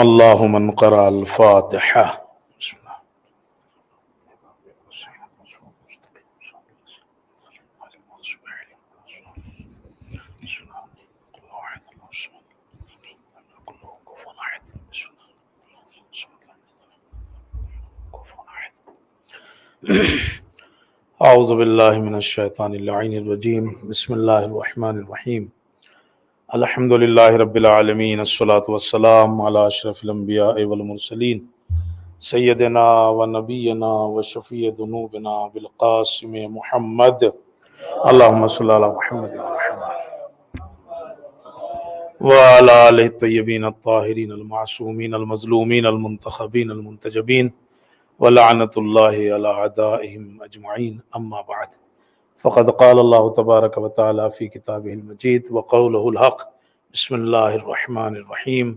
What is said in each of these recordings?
اللہ من قرأ الفاتحہ بسم اللہ اعوذ باللہ من الشیطان اللعین الرجیم بسم اللہ الرحمن الرحیم الحمد للہ رب العالمین الصلاة والسلام علی اشرف الانبیاء والمرسلین سیدنا و نبینا و شفیع ذنوبنا بالقاسم محمد اللہم صلی علی محمد وعلی آلہ الطیبین الطاہرین المعصومین المظلومین المنتخبین المنتجبین ولعنت اللہ علی اعدائہم اجمعین اما بعد فقد قال اللہ تبارک و تعالی فی کتابہ المجید وقولہ الحق بسم اللہ الرحمن الرحیم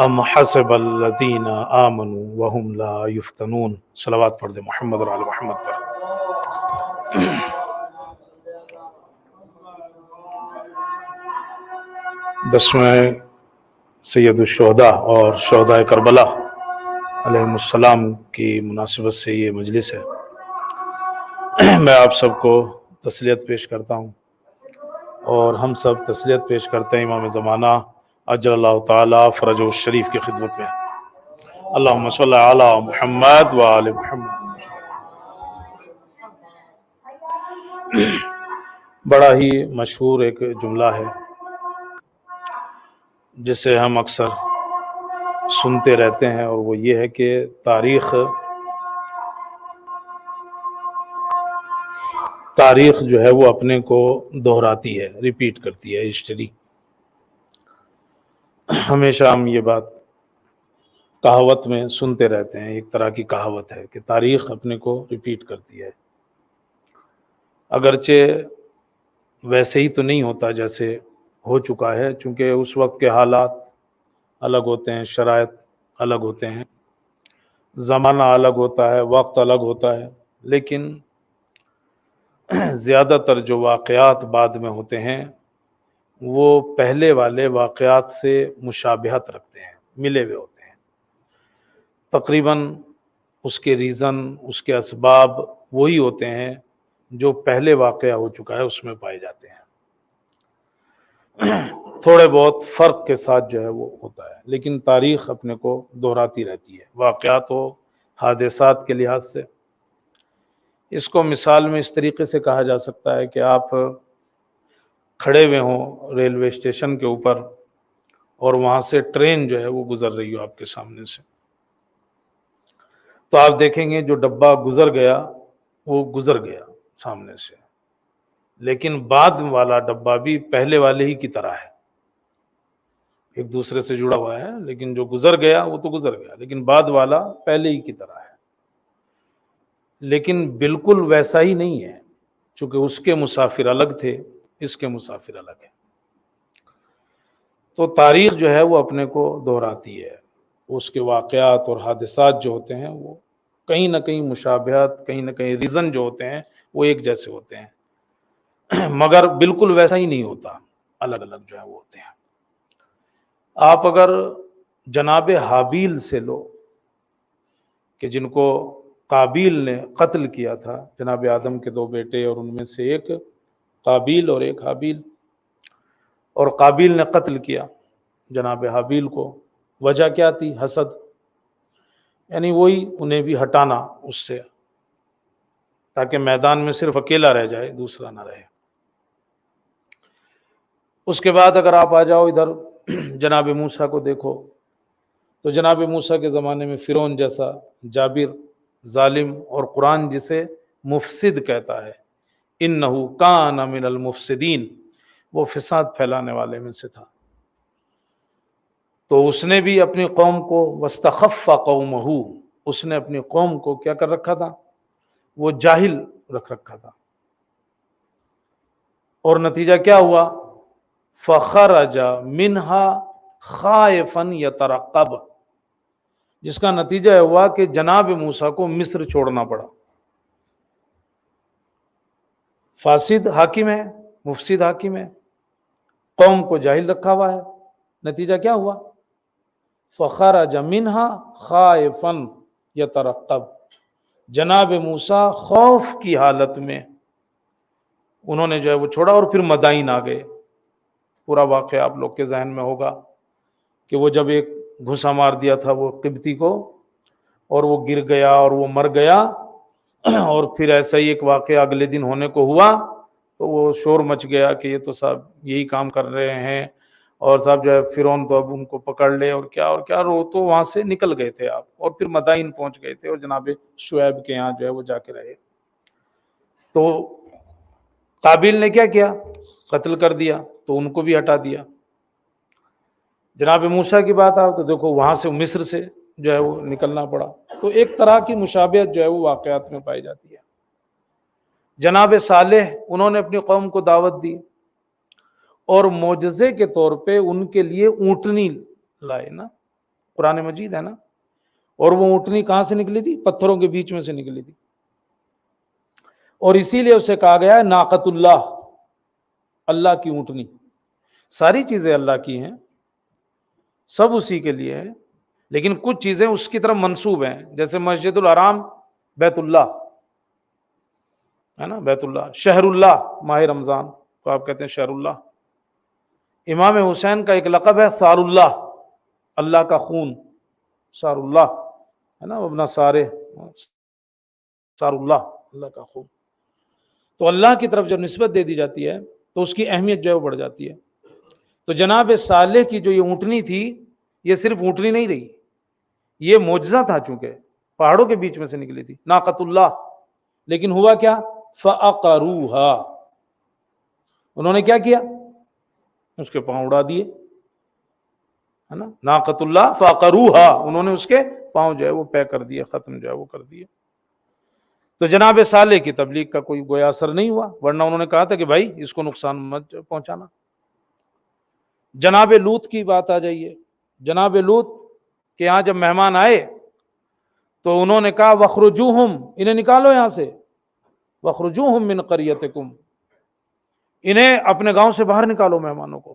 ام حسب الذین آمنوا وهم لا یفتنون. صلوات پڑھ دے محمد اور آل محمد پر. دسویں سید الشہداء اور شہداء کربلا علیہم السلام کی مناسبت سے یہ مجلس ہے. میں آپ سب کو تسلیت پیش کرتا ہوں اور ہم سب تسلیت پیش کرتے ہیں امام زمانہ اجر اللہ تعالی فرجہ الشریف کی خدمت میں. اللہم صلی علی محمد و آل محمد. بڑا ہی مشہور ایک جملہ ہے جسے ہم اکثر سنتے رہتے ہیں، اور وہ یہ ہے کہ تاریخ جو ہے وہ اپنے کو دہراتی ہے، ریپیٹ کرتی ہے. ہسٹری ہمیشہ ہم یہ بات کہاوت میں سنتے رہتے ہیں، ایک طرح کی کہاوت ہے کہ تاریخ اپنے کو ریپیٹ کرتی ہے. اگرچہ ویسے ہی تو نہیں ہوتا جیسے ہو چکا ہے، چونکہ اس وقت کے حالات الگ ہوتے ہیں، شرائط الگ ہوتے ہیں، زمانہ الگ ہوتا ہے، وقت الگ ہوتا ہے. لیکن زیادہ تر جو واقعات بعد میں ہوتے ہیں وہ پہلے والے واقعات سے مشابہت رکھتے ہیں، ملے ہوئے ہوتے ہیں. تقریباً اس کے ریزن، اس کے اسباب وہی ہوتے ہیں جو پہلے واقعہ ہو چکا ہے اس میں پائے جاتے ہیں. تھوڑے بہت فرق کے ساتھ جو ہے وہ ہوتا ہے، لیکن تاریخ اپنے کو دہراتی رہتی ہے واقعات و حادثات کے لحاظ سے. اس کو مثال میں اس طریقے سے کہا جا سکتا ہے کہ آپ کھڑے ہوئے ہوں ریلوے اسٹیشن کے اوپر اور وہاں سے ٹرین جو ہے وہ گزر رہی ہو آپ کے سامنے سے، تو آپ دیکھیں گے جو ڈبہ گزر گیا وہ گزر گیا سامنے سے، لیکن بعد والا ڈبہ بھی پہلے والے ہی کی طرح ہے، ایک دوسرے سے جڑا ہوا ہے. لیکن جو گزر گیا وہ تو گزر گیا، لیکن بعد والا پہلے ہی کی طرح ہے. لیکن بالکل ویسا ہی نہیں ہے، چونکہ اس کے مسافر الگ تھے، اس کے مسافر الگ ہیں. تو تاریخ جو ہے وہ اپنے کو دہراتی ہے. اس کے واقعات اور حادثات جو ہوتے ہیں وہ کہیں نہ کہیں مشابہت، کہیں نہ کہیں ریزن جو ہوتے ہیں وہ ایک جیسے ہوتے ہیں، مگر بالکل ویسا ہی نہیں ہوتا، الگ الگ جو ہے وہ ہوتے ہیں. آپ اگر جناب حابیل سے لو کہ جن کو قابیل نے قتل کیا تھا، جناب آدم کے دو بیٹے اور ان میں سے ایک قابیل اور ایک حابیل، اور قابیل نے قتل کیا جناب حابیل کو. وجہ کیا تھی؟ حسد، یعنی وہی انہیں بھی ہٹانا اس سے، تاکہ میدان میں صرف اکیلا رہ جائے، دوسرا نہ رہے. اس کے بعد اگر آپ آ جاؤ ادھر جناب موسیٰ کو دیکھو، تو جناب موسیٰ کے زمانے میں فرعون جیسا جابر، ظالم، اور قرآن جسے مفسد کہتا ہے، انہو کان من المفسدین، وہ فساد پھیلانے والے میں سے تھا. تو اس نے بھی اپنی قوم کو واستخف قومہ، اس نے اپنی قوم کو کیا کر رکھا تھا؟ وہ جاہل رکھ رکھا تھا. اور نتیجہ کیا ہوا؟ فخرج منہا خائفا یترقب، جس کا نتیجہ ہوا کہ جناب موسیٰ کو مصر چھوڑنا پڑا. فاسد حاکم ہے، مفسد حاکم ہے، قوم کو جاہل رکھا ہوا ہے. نتیجہ کیا ہوا؟ فخرج منها خائفا یترقب، جناب موسیٰ خوف کی حالت میں انہوں نے جو ہے وہ چھوڑا اور پھر مدائن آ گئے۔ پورا واقعہ آپ لوگ کے ذہن میں ہوگا کہ وہ جب ایک گھسا مار دیا تھا وہ قبطی کو، اور وہ گر گیا اور وہ مر گیا، اور پھر ایسا ہی ایک واقعہ اگلے دن ہونے کو ہوا تو وہ شور مچ گیا کہ یہ تو صاحب یہی کام کر رہے ہیں، اور صاحب جو ہے فرعون تو اب ان کو پکڑ لے اور کیا اور کیا، وہ تو وہاں سے نکل گئے تھے آپ، اور پھر مدائن پہنچ گئے تھے اور جناب شعیب کے یہاں جو ہے وہ جا کے رہے۔ تو قابیل نے کیا کیا؟ قتل کر دیا، تو ان کو بھی ہٹا دیا۔ جناب موسیٰ کی بات آؤ تو دیکھو وہاں سے مصر سے جو ہے وہ نکلنا پڑا، تو ایک طرح کی مشابہت جو ہے وہ واقعات میں پائی جاتی ہے۔ جناب صالح انہوں نے اپنی قوم کو دعوت دی، اور معجزے کے طور پہ ان کے لیے اونٹنی لائے نا، قرآن مجید ہے نا، اور وہ اونٹنی کہاں سے نکلی تھی؟ پتھروں کے بیچ میں سے نکلی تھی، اور اسی لیے اسے کہا گیا ہے ناقۃ اللہ، اللہ کی اونٹنی۔ ساری چیزیں اللہ کی ہیں، سب اسی کے لیے ہے، لیکن کچھ چیزیں اس کی طرف منسوب ہیں، جیسے مسجد الحرام بیت اللہ ہے نا، بیت اللہ، شہر اللہ، ماہ رمضان کو آپ کہتے ہیں شہر اللہ۔ امام حسین کا ایک لقب ہے ثار اللہ، اللہ کا خون، ثار اللہ ہے نا، ابن سارے، ثار اللہ، اللہ کا خون۔ تو اللہ کی طرف جب نسبت دے دی جاتی ہے تو اس کی اہمیت جو ہے وہ بڑھ جاتی ہے۔ تو جناب صالح کی جو یہ اونٹنی تھی، یہ صرف اونٹنی نہیں رہی، یہ معجزہ تھا، چونکہ پہاڑوں کے بیچ میں سے نکلی تھی، ناقۃ اللہ۔ لیکن ہوا کیا؟ فَأَقَرُوهَا، انہوں نے کیا کیا؟ اس کے پاؤں اڑا دیے، ہے نا، ناقۃ اللہ فَأَقَرُوهَا، انہوں نے اس کے پاؤں جو ہے وہ پے کر دیے، ختم جو ہے وہ کر دیے۔ تو جناب صالح کی تبلیغ کا کوئی گویا اثر نہیں ہوا، ورنہ انہوں نے کہا تھا کہ بھائی اس کو نقصان مت پہنچانا۔ جناب لوط کی بات آ جائیے، جناب لوط کے یہاں جب مہمان آئے تو انہوں نے کہا وَخْرُجُوهُمْ، انہیں نکالو یہاں سے، وَخْرُجُوهُمْ مِنْ قَرْيَتِكُمْ، انہیں اپنے گاؤں سے باہر نکالو مہمانوں کو۔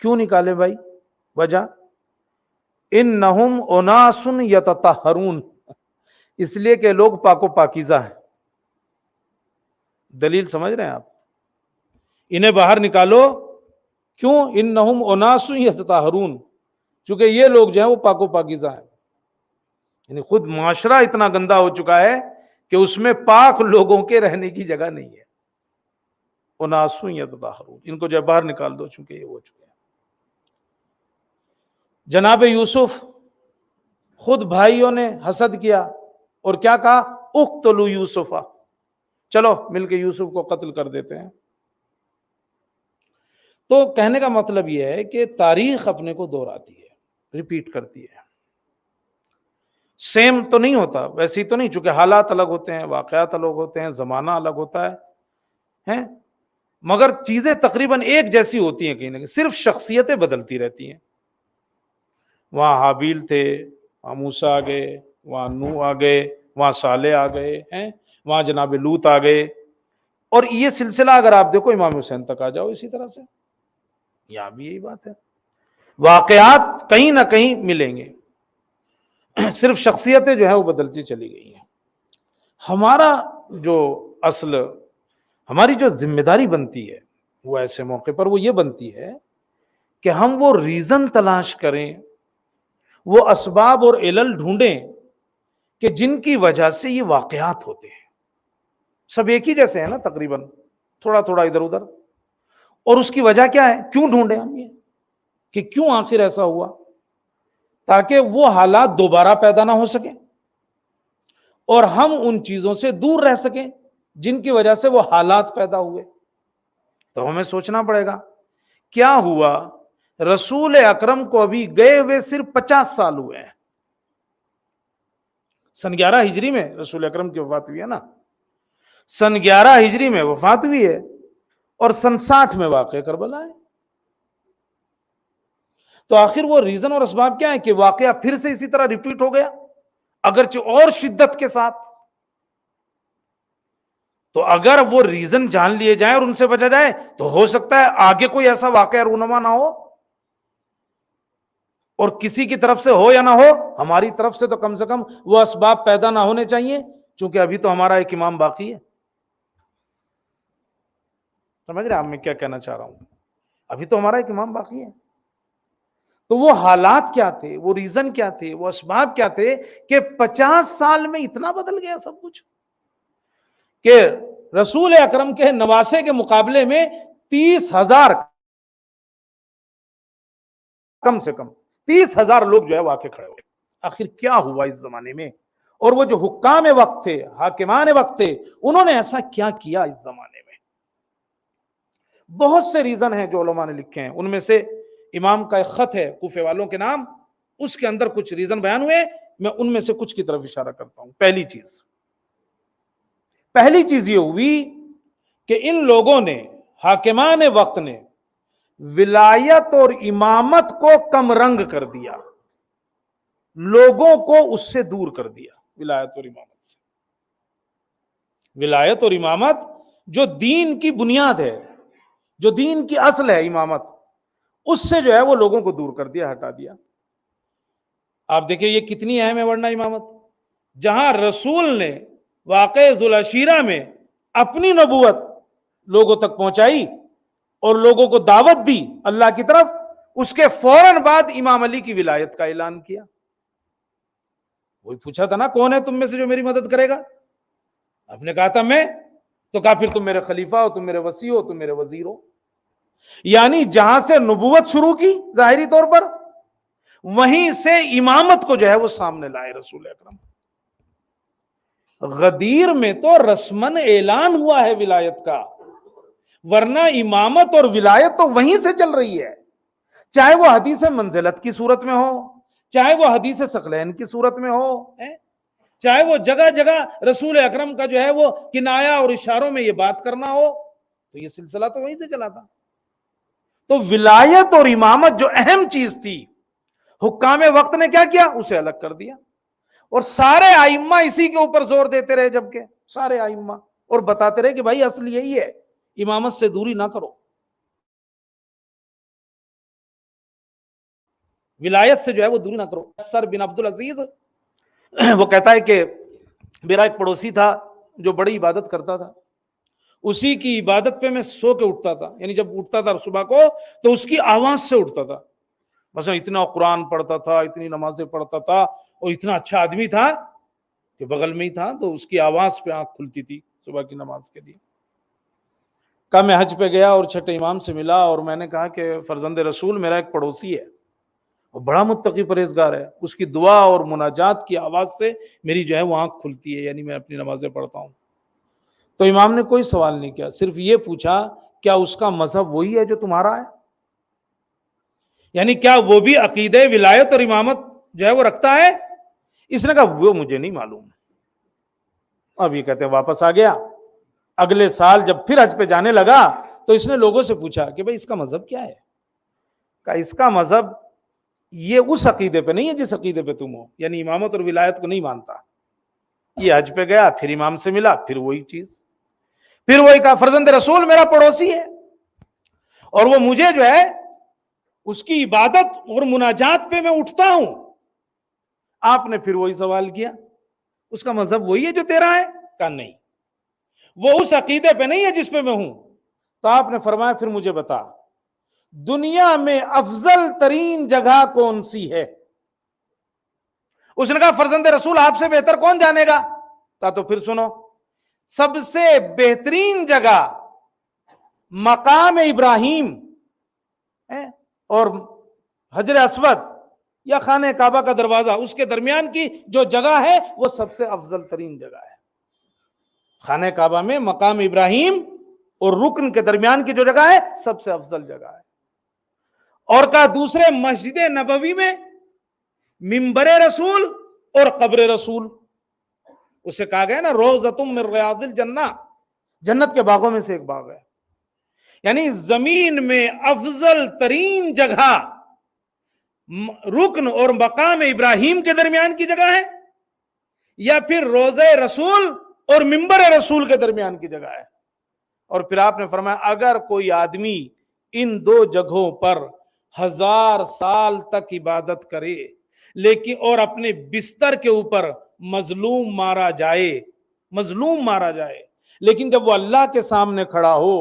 کیوں نکالے بھائی؟ وجہ اِنَّهُمْ أُنَاسٌ يَتَطَهَّرُونَ، اس لیے کہ لوگ پاک و پاکیزہ ہیں۔ دلیل سمجھ رہے ہیں آپ؟ انہیں باہر نکالو، کیوں؟ اِنَّهُمْ أُنَاسٌ يَتَطَهَّرُونَ، چونکہ یہ لوگ جو ہیں وہ پاک و پاکیزہ ہیں، یعنی خود معاشرہ اتنا گندا ہو چکا ہے کہ اس میں پاک لوگوں کے رہنے کی جگہ نہیں ہے۔ أُنَاسٌ يَتَطَهَّرُونَ، ان کو جو باہر نکال دو، چونکہ یہ ہو چکے ہیں۔ جناب یوسف، خود بھائیوں نے حسد کیا اور کیا کہا؟ اقتلوا یوسف، چلو مل کے یوسف کو قتل کر دیتے ہیں۔ تو کہنے کا مطلب یہ ہے کہ تاریخ اپنے کو دہراتی ہے، ریپیٹ کرتی ہے، سیم تو نہیں ہوتا، ویسی تو نہیں، چونکہ حالات الگ ہوتے ہیں، واقعات الگ ہوتے ہیں، زمانہ الگ ہوتا ہے، مگر چیزیں تقریباً ایک جیسی ہوتی ہیں، کہیں نہ کہیں صرف شخصیتیں بدلتی رہتی ہیں۔ وہاں حابیل تھے، وہاں موسیٰ آ گئے، وہاں نوح آ گئے، وہاں صالح آ گئے ہیں، وہاں جناب لوط آ گئے، اور یہ سلسلہ اگر آپ دیکھو امام حسین تک آ جاؤ اسی طرح سے، یہاں بھی یہی بات ہے، واقعات کہیں نہ کہیں ملیں گے، صرف شخصیتیں جو ہے وہ بدلتی چلی گئی ہیں۔ ہمارا جو اصل، ہماری جو ذمہ داری بنتی ہے وہ ایسے موقع پر وہ یہ بنتی ہے کہ ہم وہ ریزن تلاش کریں، وہ اسباب اور علل ڈھونڈیں کہ جن کی وجہ سے یہ واقعات ہوتے ہیں۔ سب ایک ہی جیسے ہیں نا تقریباً، تھوڑا تھوڑا ادھر ادھر، اور اس کی وجہ کیا ہے؟ کیوں ڈھونڈیں ہم یہ کہ کیوں آخر ایسا ہوا، تاکہ وہ حالات دوبارہ پیدا نہ ہو سکیں اور ہم ان چیزوں سے دور رہ سکیں جن کی وجہ سے وہ حالات پیدا ہوئے۔ تو ہمیں سوچنا پڑے گا کیا ہوا؟ رسول اکرم کو ابھی گئے ہوئے صرف 50 سال ہوئے ہیں، سن 11 ہجری میں رسول اکرم کی وفات ہوئی ہے نا، سن 11 ہجری میں وفات ہوئی ہے، اور سن 60 میں واقع کربلا ہے۔ تو آخر وہ ریزن اور اسباب کیا ہے کہ واقعہ پھر سے اسی طرح ریپیٹ ہو گیا، اگرچہ اور شدت کے ساتھ؟ تو اگر وہ ریزن جان لیے جائیں اور ان سے بچا جائے تو ہو سکتا ہے آگے کوئی ایسا واقعہ رونما نہ ہو، اور کسی کی طرف سے ہو یا نہ ہو، ہماری طرف سے تو کم سے کم وہ اسباب پیدا نہ ہونے چاہیے، چونکہ ابھی تو ہمارا ایک امام باقی ہے۔ سمجھ رہے آپ میں کیا کہنا چاہ رہا ہوں؟ ابھی تو ہمارا ایک امام باقی ہے۔ تو وہ حالات کیا تھے، وہ ریزن کیا تھے، وہ اسباب کیا تھے کہ 50 سال میں اتنا بدل گیا سب کچھ، کہ رسول اکرم کے نواسے کے مقابلے میں 30,000 کم سے کم 30,000 لوگ جو ہے وہ آ کے کھڑے ہوئے۔ آخر کیا ہوا اس زمانے میں؟ اور وہ جو حکام وقت تھے، حاکمان وقت تھے، انہوں نے ایسا کیا کیا اس زمانے میں؟ بہت سے ریزن ہیں جو علماء نے لکھے ہیں، ان میں سے امام کا ایک خط ہے کوفے والوں کے نام، اس کے اندر کچھ ریزن بیان ہوئے، میں ان میں سے کچھ کی طرف اشارہ کرتا ہوں۔ پہلی چیز یہ ہوئی کہ ان لوگوں نے، حاکمان وقت نے، ولایت اور امامت کو کم رنگ کر دیا، لوگوں کو اس سے دور کر دیا۔ ولایت اور امامت سے، ولایت اور امامت جو دین کی بنیاد ہے، جو دین کی اصل ہے، امامت، اس سے جو ہے وہ لوگوں کو دور کر دیا، ہٹا دیا۔ آپ دیکھیں یہ کتنی اہم ہے ورنہ امامت، جہاں رسول نے واقع ذوالعشیرہ میں اپنی نبوت لوگوں تک پہنچائی اور لوگوں کو دعوت دی اللہ کی طرف، اس کے فوراً بعد امام علی کی ولایت کا اعلان کیا۔ وہی پوچھا تھا نا کون ہے تم میں سے جو میری مدد کرے گا؟ آپ نے کہا تھا میں، تو کہا پھر تم میرے خلیفہ ہو، تم میرے وصی ہو، تم میرے وزیر ہو۔ یعنی جہاں سے نبوت شروع کی ظاہری طور پر، وہیں سے امامت کو جو ہے وہ سامنے لائے رسول اکرم۔ غدیر میں تو رسمن اعلان ہوا ہے ولایت کا، ورنہ امامت اور ولایت تو وہیں سے چل رہی ہے، چاہے وہ حدیث منزلت کی صورت میں ہو، چاہے وہ حدیث ثقلین کی صورت میں ہو، چاہے وہ جگہ جگہ رسول اکرم کا جو ہے وہ کنایا اور اشاروں میں یہ بات کرنا ہو، تو یہ سلسلہ تو وہیں سے چلا تھا۔ تو ولایت اور امامت جو اہم چیز تھی، حکام وقت نے کیا کیا؟ اسے الگ کر دیا، اور سارے ائمہ اسی کے اوپر زور دیتے رہے، جبکہ سارے ائمہ اور بتاتے رہے کہ بھائی اصل یہی ہے، امامت سے دوری نہ کرو، ولایت سے جو ہے وہ دوری نہ کرو۔ سر بن عبد العزیز وہ کہتا ہے کہ میرا ایک پڑوسی تھا جو بڑی عبادت کرتا تھا، اسی کی عبادت پہ میں سو کے اٹھتا تھا، یعنی جب اٹھتا تھا صبح کو تو اس کی آواز سے اٹھتا تھا، مثلا اتنا قرآن پڑھتا تھا، اتنی نمازیں پڑھتا تھا، اور اتنا اچھا آدمی تھا کہ بغل میں ہی تھا تو اس کی آواز پہ آنکھ کھلتی تھی صبح کی نماز کے لیے۔ کہا میں حج پہ گیا اور چھٹے امام سے ملا، اور میں نے کہا کہ فرزند رسول میرا ایک پڑوسی ہے، وہ بڑا متقی پرہیزگار ہے، اس کی دعا اور مناجات کی آواز سے میری جو ہے وہ آنکھ کھلتی ہے، یعنی میں اپنی نمازیں پڑھتا ہوں۔ تو امام نے کوئی سوال نہیں کیا، صرف یہ پوچھا کیا اس کا مذہب وہی ہے جو تمہارا ہے؟ یعنی کیا وہ بھی عقیدہ ولایت اور امامت جو ہے وہ رکھتا ہے؟ اس نے کہا وہ مجھے نہیں معلوم۔ اب یہ کہتے ہیں واپس آ گیا، اگلے سال جب پھر حج پہ جانے لگا تو اس نے لوگوں سے پوچھا کہ بھائی اس کا مذہب کیا ہے؟ کہا اس کا مذہب یہ اس عقیدے پہ نہیں ہے جس عقیدے پہ تم ہو، یعنی امامت اور ولایت کو نہیں مانتا۔ یہ حج پہ گیا، پھر امام سے ملا، پھر وہی چیز، پھر وہی کہا فرزند رسول میرا پڑوسی ہے اور وہ مجھے جو ہے اس کی عبادت اور مناجات پہ میں اٹھتا ہوں۔ آپ نے پھر وہی سوال کیا، اس کا مذہب وہی ہے جو تیرا ہے؟ کہا نہیں، وہ اس عقیدے پہ نہیں ہے جس پہ میں ہوں۔ تو آپ نے فرمایا پھر مجھے بتا دنیا میں افضل ترین جگہ کون سی ہے؟ اس نے کہا فرزند رسول آپ سے بہتر کون جانے گا؟ کہا تو پھر سنو، سب سے بہترین جگہ مقام ابراہیم اور حجر اسود یا خانہ کعبہ کا دروازہ، اس کے درمیان کی جو جگہ ہے وہ سب سے افضل ترین جگہ ہے۔ خانہ کعبہ میں مقام ابراہیم اور رکن کے درمیان کی جو جگہ ہے سب سے افضل جگہ ہے۔ اور کہا دوسرے مسجد نبوی میں منبر رسول اور قبر رسول، اسے کہا گیا نا روضۃ من ریاض الجنہ، جنت کے باغوں میں سے ایک باغ ہے، یعنی زمین میں افضل ترین جگہ رکن اور مقام ابراہیم کے درمیان کی جگہ ہے، یا پھر روضہ رسول اور منبر رسول کے درمیان کی جگہ ہے۔ اور پھر آپ نے فرمایا اگر کوئی آدمی ان دو جگہوں پر 1000 سال تک عبادت کرے لیکن اور اپنے بستر کے اوپر مظلوم مارا جائے لیکن جب وہ اللہ کے سامنے کھڑا ہو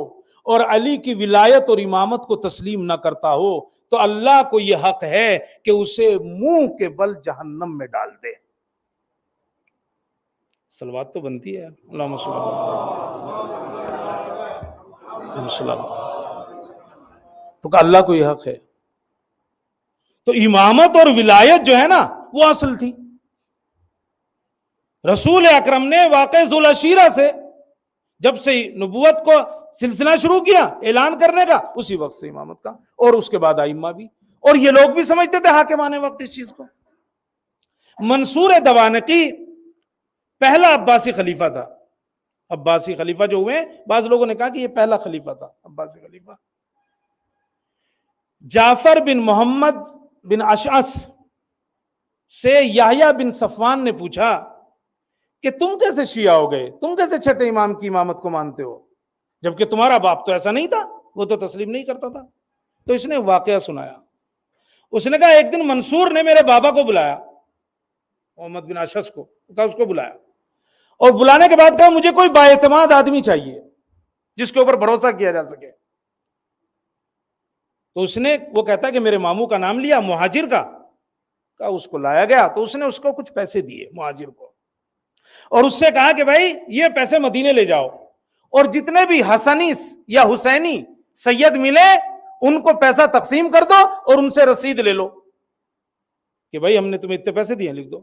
اور علی کی ولایت اور امامت کو تسلیم نہ کرتا ہو تو اللہ کو یہ حق ہے کہ اسے منہ کے بل جہنم میں ڈال دے. صلوات تو بنتی ہے. اللہم صلی اللہ. تو کہ اللہ کو یہ حق ہے. تو امامت اور ولایت جو ہے نا وہ اصل تھی. رسول اکرم نے واقع ذوالعشیرہ سے جب سے نبوت کو سلسلہ شروع کیا اعلان کرنے کا اسی وقت سے امامت کا اور اس کے بعد ائمہ بھی اور یہ لوگ بھی سمجھتے تھے حاکمان وقت اس چیز کو. منصور دوانقی پہلا عباسی خلیفہ تھا. عباسی خلیفہ جو ہوئے بعض لوگوں نے کہا کہ یہ پہلا خلیفہ تھا عباسی خلیفہ. جعفر بن محمد بن اشعث سے یحییٰ بن صفوان نے پوچھا کہ تم کیسے شیعہ ہو گئے, تم کیسے چھٹے امام کی امامت کو مانتے ہو جبکہ تمہارا باپ تو ایسا نہیں تھا, وہ تو تسلیم نہیں کرتا تھا. تو اس نے واقعہ سنایا. اس نے کہا ایک دن منصور نے میرے بابا کو بلایا, محمد بن اشعث کو, کہا اس کو بلایا اور بلانے کے بعد کہا مجھے کوئی بااعتماد آدمی چاہیے جس کے اوپر بھروسہ کیا جا سکے. تو اس نے, وہ کہتا ہے کہ میرے ماموں کا نام لیا مہاجر کا, کہا اس کو لایا گیا تو اس نے اس کو کچھ پیسے دیے مہاجر کو اور اس سے کہا کہ بھائی یہ پیسے مدینے لے جاؤ اور جتنے بھی حسنی یا حسینی سید ملے ان کو پیسہ تقسیم کر دو اور ان سے رسید لے لو کہ بھائی ہم نے تمہیں اتنے پیسے دیے, لکھ دو.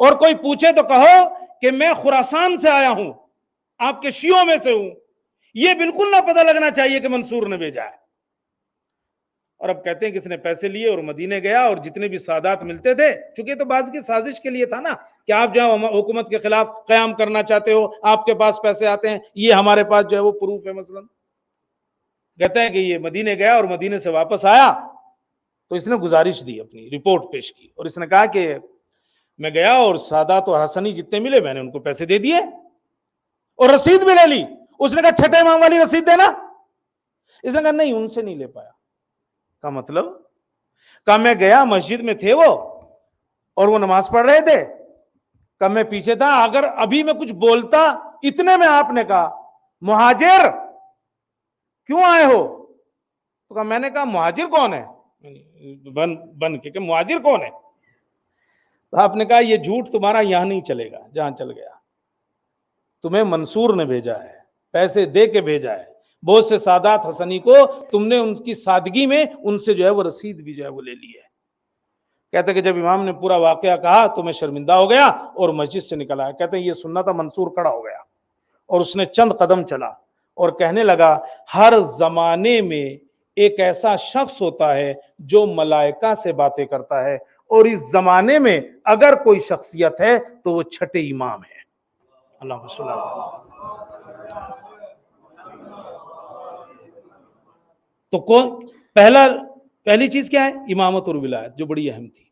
اور کوئی پوچھے تو کہو کہ میں خراسان سے آیا ہوں, آپ کے شیعوں میں سے ہوں, یہ بالکل نہ پتہ لگنا چاہیے کہ منصور نے بھیجا ہے. اور اب کہتے ہیں کہ اس نے پیسے لیے اور مدینے گیا اور جتنے بھی سادات ملتے تھے, چونکہ تو بعض کی سازش کے لیے تھا نا کہ آپ جہاں حکومت کے خلاف قیام کرنا چاہتے ہو آپ کے پاس پیسے آتے ہیں, یہ ہمارے پاس جو ہے وہ پروف ہے. مثلا کہتا ہے کہ یہ مدینے گیا اور مدینے سے واپس آیا تو اس نے گزارش دی, اپنی رپورٹ پیش کی اور اس نے کہا کہ میں گیا اور سادات و حسنی جتنے ملے میں نے ان کو پیسے دے دیے اور رسید بھی لے لی. اس نے کہا چھٹے امام والی رسید دینا. اس نے کہا نہیں ان سے نہیں لے پایا. کا مطلب, کہا میں گیا مسجد میں تھے وہ اور وہ نماز پڑھ رہے تھے, کہا میں پیچھے تھا, اگر ابھی میں کچھ بولتا اتنے میں آپ نے کہا مہاجر کیوں آئے ہو, تو کہا میں نے کہا مہاجر کون ہے, بن کے کہ مہاجر کون ہے. تو آپ نے کہا یہ جھوٹ تمہارا یہاں نہیں چلے گا جہاں چل گیا, تمہیں منصور نے بھیجا ہے, پیسے دے کے بھیجا ہے. بہت سے سادات حسنی کو تم نے ان کی سادگی میں ان سے جو ہے وہ رسید بھی جو ہے وہ لے لی ہے. کہتے کہ جب امام نے پورا واقعہ کہا تو میں شرمندہ ہو گیا اور مسجد سے نکل آیا. کہتے ہیں یہ سننا تھا, منصور کھڑا ہو گیا اور اس نے چند قدم چلا اور کہنے لگا ہر زمانے میں ایک ایسا شخص ہوتا ہے جو ملائکہ سے باتیں کرتا ہے اور اس زمانے میں اگر کوئی شخصیت ہے تو وہ چھٹے امام ہے. اللہم صلی اللہ. تو پہلی چیز کیا ہے, امامت اور ولایت, جو بڑی اہم تھی.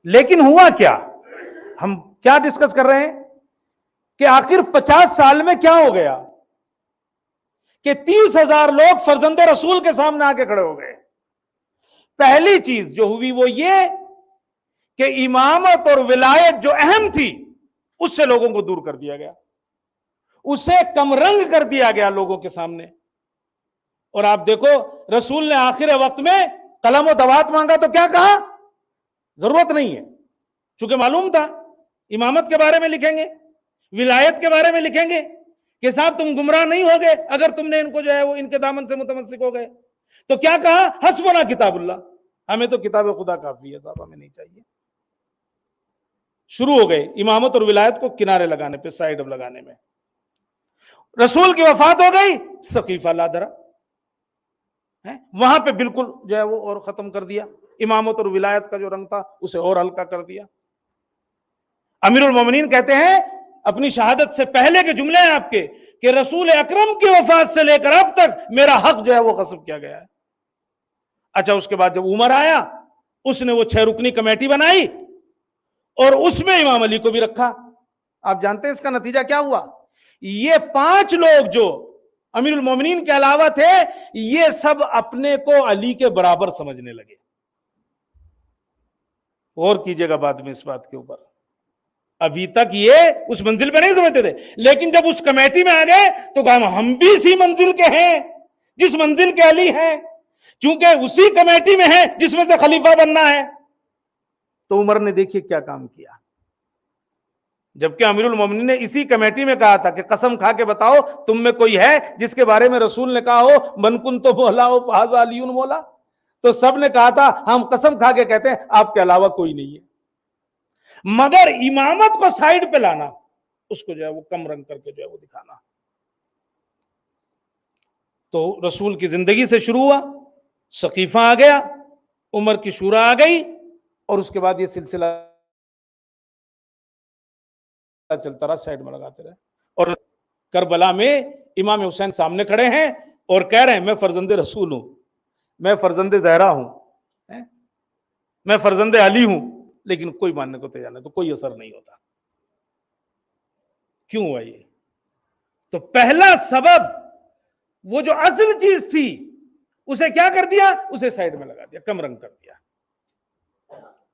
لیکن ہوا کیا, ہم کیا ڈسکس کر رہے ہیں کہ آخر 50 سال میں کیا ہو گیا کہ 30,000 لوگ فرزند رسول کے سامنے آ کے کھڑے ہو گئے. پہلی چیز جو ہوئی وہ یہ کہ امامت اور ولایت جو اہم تھی اس سے لوگوں کو دور کر دیا گیا, اسے کم رنگ کر دیا گیا لوگوں کے سامنے. اور آپ دیکھو رسول نے آخر وقت میں قلم و دوات مانگا تو کیا کہا, ضرورت نہیں ہے, چونکہ معلوم تھا امامت کے بارے میں لکھیں گے, ولایت کے بارے میں لکھیں گے کہ صاحب تم گمراہ نہیں ہوگے اگر تم نے ان کو جو ہے وہ ان کے دامن سے متمسک ہو گئے. تو کیا کہا, حسبنا کتاب اللہ, ہمیں تو کتاب خدا کافی ہے صاحب, ہمیں نہیں چاہیے. شروع ہو گئے امامت اور ولایت کو کنارے لگانے پہ, سائڈ اب لگانے میں. رسول کی وفات ہو گئی, سقیفہ لا دھرا, وہاں پہ بالکل جو ہے وہ اور ختم کر دیا. امامت اور ولایت کا جو رنگ تھا اسے اور ہلکا کر دیا. امیر المومنین کہتے ہیں اپنی شہادت سے پہلے کے جملے ہیں آپ کے کہ رسول اکرم کی وفات سے لے کر اب تک میرا حق جو ہے وہ غصب کیا گیا ہے. اچھا اس کے بعد جب عمر آیا اس نے وہ 6 رکنی کمیٹی بنائی اور اس میں امام علی کو بھی رکھا. آپ جانتے ہیں اس کا نتیجہ کیا ہوا, یہ 5 لوگ جو امیر المومنین کے علاوہ تھے، یہ سب اپنے کو علی کے برابر سمجھنے لگے. اور کیجئے گا بعد میں اس بات کے اوپر. ابھی تک یہ اس منزل پہ نہیں سمجھتے تھے، لیکن جب اس کمیٹی میں آ گئے تو کہا ہم بھی اسی منزل کے ہیں جس منزل کے علی ہیں، چونکہ اسی کمیٹی میں ہیں جس میں سے خلیفہ بننا ہے. تو عمر نے دیکھیے کیا کام کیا، جبکہ امیر المومنین نے اسی کمیٹی میں کہا تھا کہ قسم کھا کے بتاؤ تم میں کوئی ہے جس کے بارے میں رسول نے کہا ہو من کنت مولا ہو فہذا علی مولا. تو سب نے کہا تھا ہم قسم کھا کے کہتے ہیں آپ کے علاوہ کوئی نہیں ہے. مگر امامت کو سائیڈ پہ لانا، اس کو جو ہے وہ کم رنگ کر کے جو ہے وہ دکھانا. تو رسول کی زندگی سے شروع ہوا، سقیفہ آ گیا، عمر کی شورا آ گئی، اور اس کے بعد یہ سلسلہ چلتا رہا، سائیڈ میں لگاتے رہے. اور کربلا میں امام حسین سامنے کھڑے ہیں اور کہہ رہے ہیں میں فرزند رسول ہوں، میں فرزند زہرا ہوں، میں فرزند علی ہوں، لیکن کوئی ماننے کو تیار نہیں. تو کوئی اثر نہیں ہوتا. کیوں ہوا یہ؟ تو پہلا سبب وہ جو اصل چیز تھی اسے کیا کر دیا؟ اسے سائیڈ میں لگا دیا، کم رنگ کر دیا.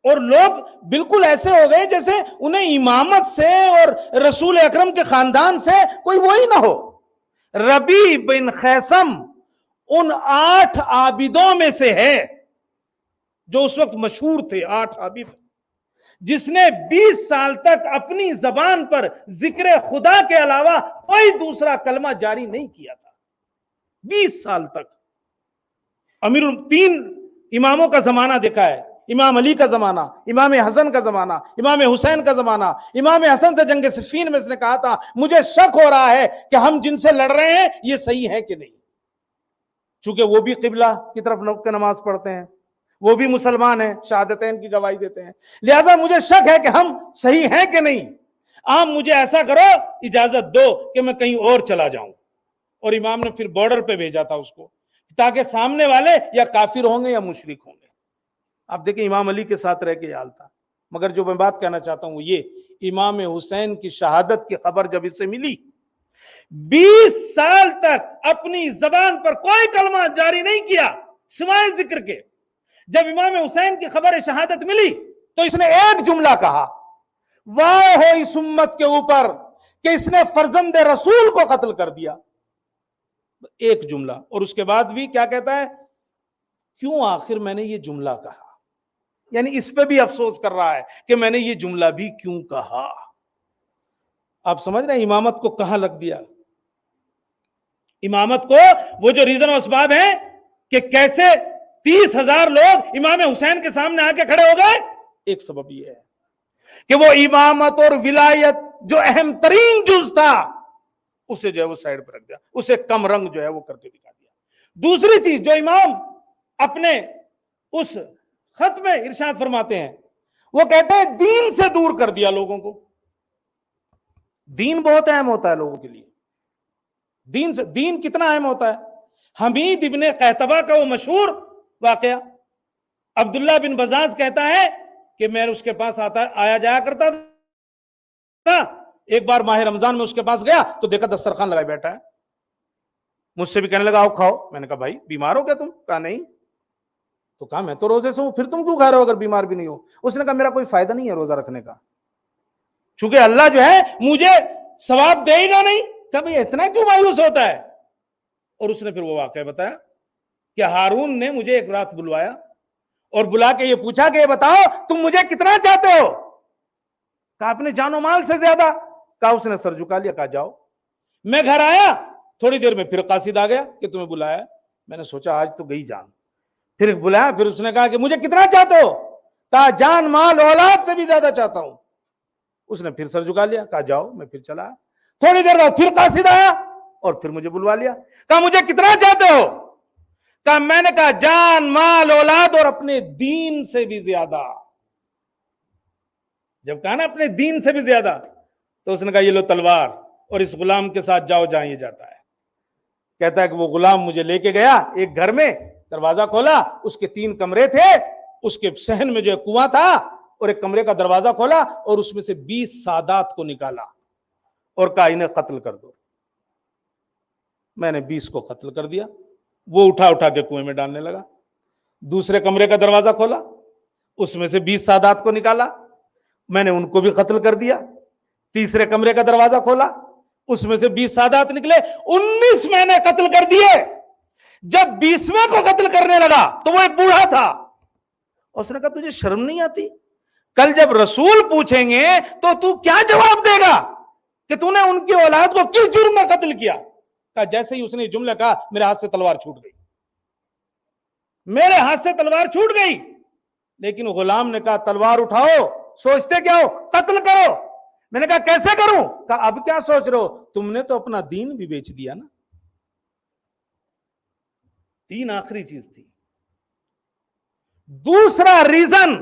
اور لوگ بالکل ایسے ہو گئے جیسے انہیں امامت سے اور رسول اکرم کے خاندان سے کوئی وہی نہ ہو. ربیع بن خیثم ان 8 عابدوں میں سے ہے جو اس وقت مشہور تھے. 8 عابد جس نے 20 سال تک اپنی زبان پر ذکر خدا کے علاوہ کوئی دوسرا کلمہ جاری نہیں کیا تھا. 20 سال تک. امیر 3 اماموں کا زمانہ دیکھا ہے، امام علی کا زمانہ، امام حسن کا زمانہ، امام حسین کا زمانہ. امام حسن سے جنگ صفین میں اس نے کہا تھا مجھے شک ہو رہا ہے کہ ہم جن سے لڑ رہے ہیں یہ صحیح ہے کہ نہیں، چونکہ وہ بھی قبلہ کی طرف لوگ کے نماز پڑھتے ہیں، وہ بھی مسلمان ہیں، شہادتین کی گواہی دیتے ہیں، لہذا مجھے شک ہے کہ ہم صحیح ہیں کہ نہیں. آپ مجھے ایسا کرو، اجازت دو کہ میں کہیں اور چلا جاؤں. اور امام نے پھر بارڈر پہ بھیجا تھا اس کو، تاکہ سامنے والے یا کافر ہوں گے یا مشرک ہوں گے. آپ دیکھیں امام علی کے ساتھ رہ کے یہ حال تھا. مگر جو میں بات کہنا چاہتا ہوں وہ یہ، امام حسین کی شہادت کی خبر جب اسے ملی، 20 سال تک اپنی زبان پر کوئی کلمہ جاری نہیں کیا سوائے ذکر کے. جب امام حسین کی خبر شہادت ملی تو اس نے ایک جملہ کہا، واہ ہو اس امت کے اوپر کہ اس نے فرزند رسول کو قتل کر دیا. ایک جملہ. اور اس کے بعد بھی کیا کہتا ہے؟ کیوں آخر میں نے یہ جملہ کہا. یعنی اس پہ بھی افسوس کر رہا ہے کہ میں نے یہ جملہ بھی کیوں کہا. آپ سمجھ رہے ہیں امامت کو کہاں لگ دیا. امامت کو وہ جو ریزن و اسباب ہیں کہ کیسے 30,000 لوگ امام حسین کے سامنے آ کے کھڑے ہو گئے، ایک سبب یہ ہے کہ وہ امامت اور ولایت جو اہم ترین جز تھا اسے جو ہے وہ سائیڈ پر رکھ دیا، اسے کم رنگ جو ہے وہ کر کے دکھا دیا. دوسری چیز جو امام اپنے اس خط میں ارشاد فرماتے ہیں، وہ کہتے ہیں دین سے دور کر دیا لوگوں کو. دین بہت اہم ہوتا ہے لوگوں کے لیے. دین کتنا اہم ہوتا ہے. حمید ابن قیتبہ کا وہ مشہور واقعہ، عبداللہ بن بزاز کہتا ہے کہ میں اس کے پاس آیا جایا کرتا تھا. ایک بار ماہ رمضان میں اس کے پاس گیا تو دیکھا دسترخوان لگائے بیٹھا ہے. مجھ سے بھی کہنے لگا آؤ کھاؤ. میں نے کہا بھائی بیمار ہو کیا تم؟ کہا نہیں. تو کہا میں تو روزے سے ہوں، پھر تم کیوں کھا رہے ہو اگر بیمار بھی نہیں ہو؟ اس نے کہا میرا کوئی فائدہ نہیں ہے روزہ رکھنے کا، چونکہ اللہ جو ہے مجھے ثواب دے گا نہیں. کہا بھائی اتنا کیوں مایوس ہوتا ہے؟ اور اس نے پھر وہ واقعہ بتایا کہ ہارون نے مجھے ایک رات بلوایا اور بلا کے یہ پوچھا کہ یہ بتاؤ تم مجھے کتنا چاہتے ہو؟ کہا اپنے جان و مال سے زیادہ. کہا اس نے سر جھکا لیا. کہا جاؤ. میں گھر آیا، تھوڑی دیر میں پھر قاصد آ گیا کہ تمہیں بلایا. میں نے سوچا آج تو گئی جان. پھر بلایا، پھر اس نے کہا کہ مجھے کتنا چاہتے ہو؟ کہا جان مال اولاد سے بھی زیادہ چاہتا ہوں. اس نے پھر سر جھکا لیا. کہا جاؤ. میں پھر چلا. تھوڑی دیر بعد پھر قاصد آیا اور پھر مجھے بلوا لیا. کہا مجھے کتنا چاہتے ہو؟ کہا میں نے کہا جان مال اولاد اور اپنے دین سے بھی زیادہ. جب کہا نا اپنے دین سے بھی زیادہ، تو اس نے کہا یہ لو تلوار اور اس غلام کے ساتھ جاؤ جہاں یہ جاتا ہے. کہتا ہے کہ وہ غلام مجھے لے کے گیا ایک گھر میں، دروازہ کھولا، اس کے 3 کمرے تھے، اس کے صحن میں جو ہے کنواں تھا، اور ایک کمرے کا دروازہ کھولا اور اس میں سے 20 سادات کو نکالا اور کہا انہیں قتل کر دو. میں نے 20 کو قتل کر دیا. وہ اٹھا کے کنویں میں ڈالنے لگا. دوسرے کمرے کا دروازہ کھولا, اس میں سے 20 سادات کو نکالا, میں نے ان کو بھی قتل کر دیا. تیسرے کمرے کا دروازہ کھولا, اس میں سے 20 سادات نکلے, 19 میں نے قتل کر دیے. جب 20ویں کو قتل کرنے لگا تو وہ ایک بوڑھا تھا, اس نے کہا تجھے شرم نہیں آتی؟ کل جب رسول پوچھیں گے تو کیا جواب دے گا کہ تو نے ان کی اولاد کو کس جرم میں قتل کیا؟ کہا جیسے ہی اس نے جملہ کہا میرے ہاتھ سے تلوار چھوٹ گئی, میرے ہاتھ سے تلوار چھوٹ گئی. لیکن غلام نے کہا تلوار اٹھاؤ, سوچتے کیا ہو, قتل کرو. میں نے کہا کیسے کروں؟ کہا اب کیا سوچ رہے ہو, تم نے تو اپنا دین بھی بیچ دیا نا. دین آخری چیز تھی. دوسرا ریزن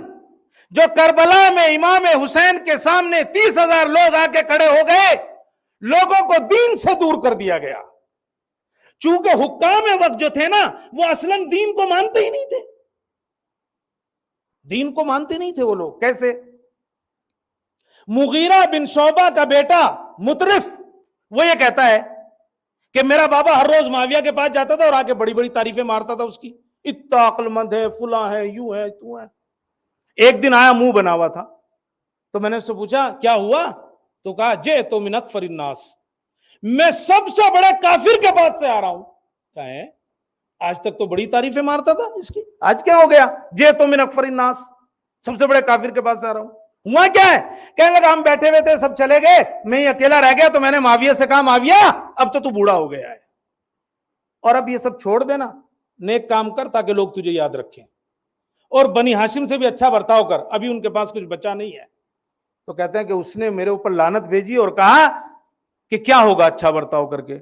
جو کربلا میں امام حسین کے سامنے 30,000 لوگ آ کے کھڑے ہو گئے, لوگوں کو دین سے دور کر دیا گیا. چونکہ حکام وقت جو تھے نا وہ اصلاً دین کو مانتے ہی نہیں تھے. دین کو مانتے نہیں تھے وہ لوگ. کیسے؟ مغیرہ بن شعبہ کا بیٹا مطرف وہ یہ کہتا ہے کہ میرا بابا ہر روز معاویہ کے پاس جاتا تھا اور آ کے بڑی بڑی تعریفیں مارتا تھا اس کی, اتنا عقل مند ہے, فلاں ہے, یوں ہے, تو ہے. ایک دن آیا منہ بنا ہوا تھا, تو میں نے اس سے پوچھا کیا ہوا؟ تو کہا جئت من اکفر الناس, میں سب سے بڑے کافر کے پاس سے آ رہا ہوں. کہا آج تک تو بڑی تعریفیں مارتا تھا اس کی, آج کیا ہو گیا؟ جئت من اکفر الناس, سب سے بڑے کافر کے پاس سے آ رہا ہوں. ہوا کیا ہے؟ کہنے لگا ہم بیٹھے ہوئے تھے, سب چلے گئے, میں ہی اکیلا رہ گیا, تو میں نے معاویہ سے کہا معاویہ اب تو بوڑھا ہو گیا ہے, اور اب یہ سب چھوڑ دینا, نیک کام کر تاکہ لوگ تجھے یاد رکھیں, اور بنی ہاشم سے بھی اچھا برتاؤ کر, ابھی ان کے پاس کچھ بچا نہیں ہے. تو کہتے ہیں کہ اس نے میرے اوپر لعنت بھیجی اور کہا کہ کیا ہوگا اچھا برتاؤ کر کے؟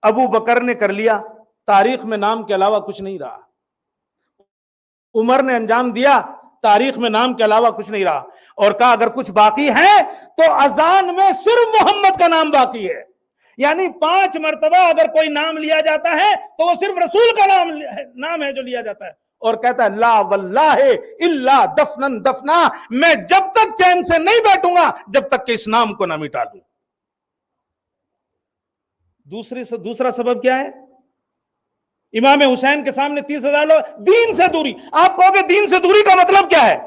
ابو بکر نے کر لیا, تاریخ میں نام کے علاوہ کچھ نہیں رہا. عمر نے انجام دیا, تاریخ میں نام کے علاوہ کچھ نہیں رہا. اور کہا اگر کچھ باقی ہے تو اذان میں صرف محمد کا نام باقی ہے. یعنی 5 مرتبہ اگر کوئی نام لیا جاتا ہے تو وہ صرف رسول کا نام ہے جو لیا جاتا ہے. اور کہتا ہے لا واللہ الا دفنن دفنا, میں جب تک چین سے نہیں بیٹھوں گا جب تک کہ اس نام کو نہ مٹا دوں. دوسرا سبب کیا ہے؟ امام حسین کے سامنے 30,000 لوگ, دین سے دوری. آپ کہو گے دین سے دوری کا مطلب کیا ہے؟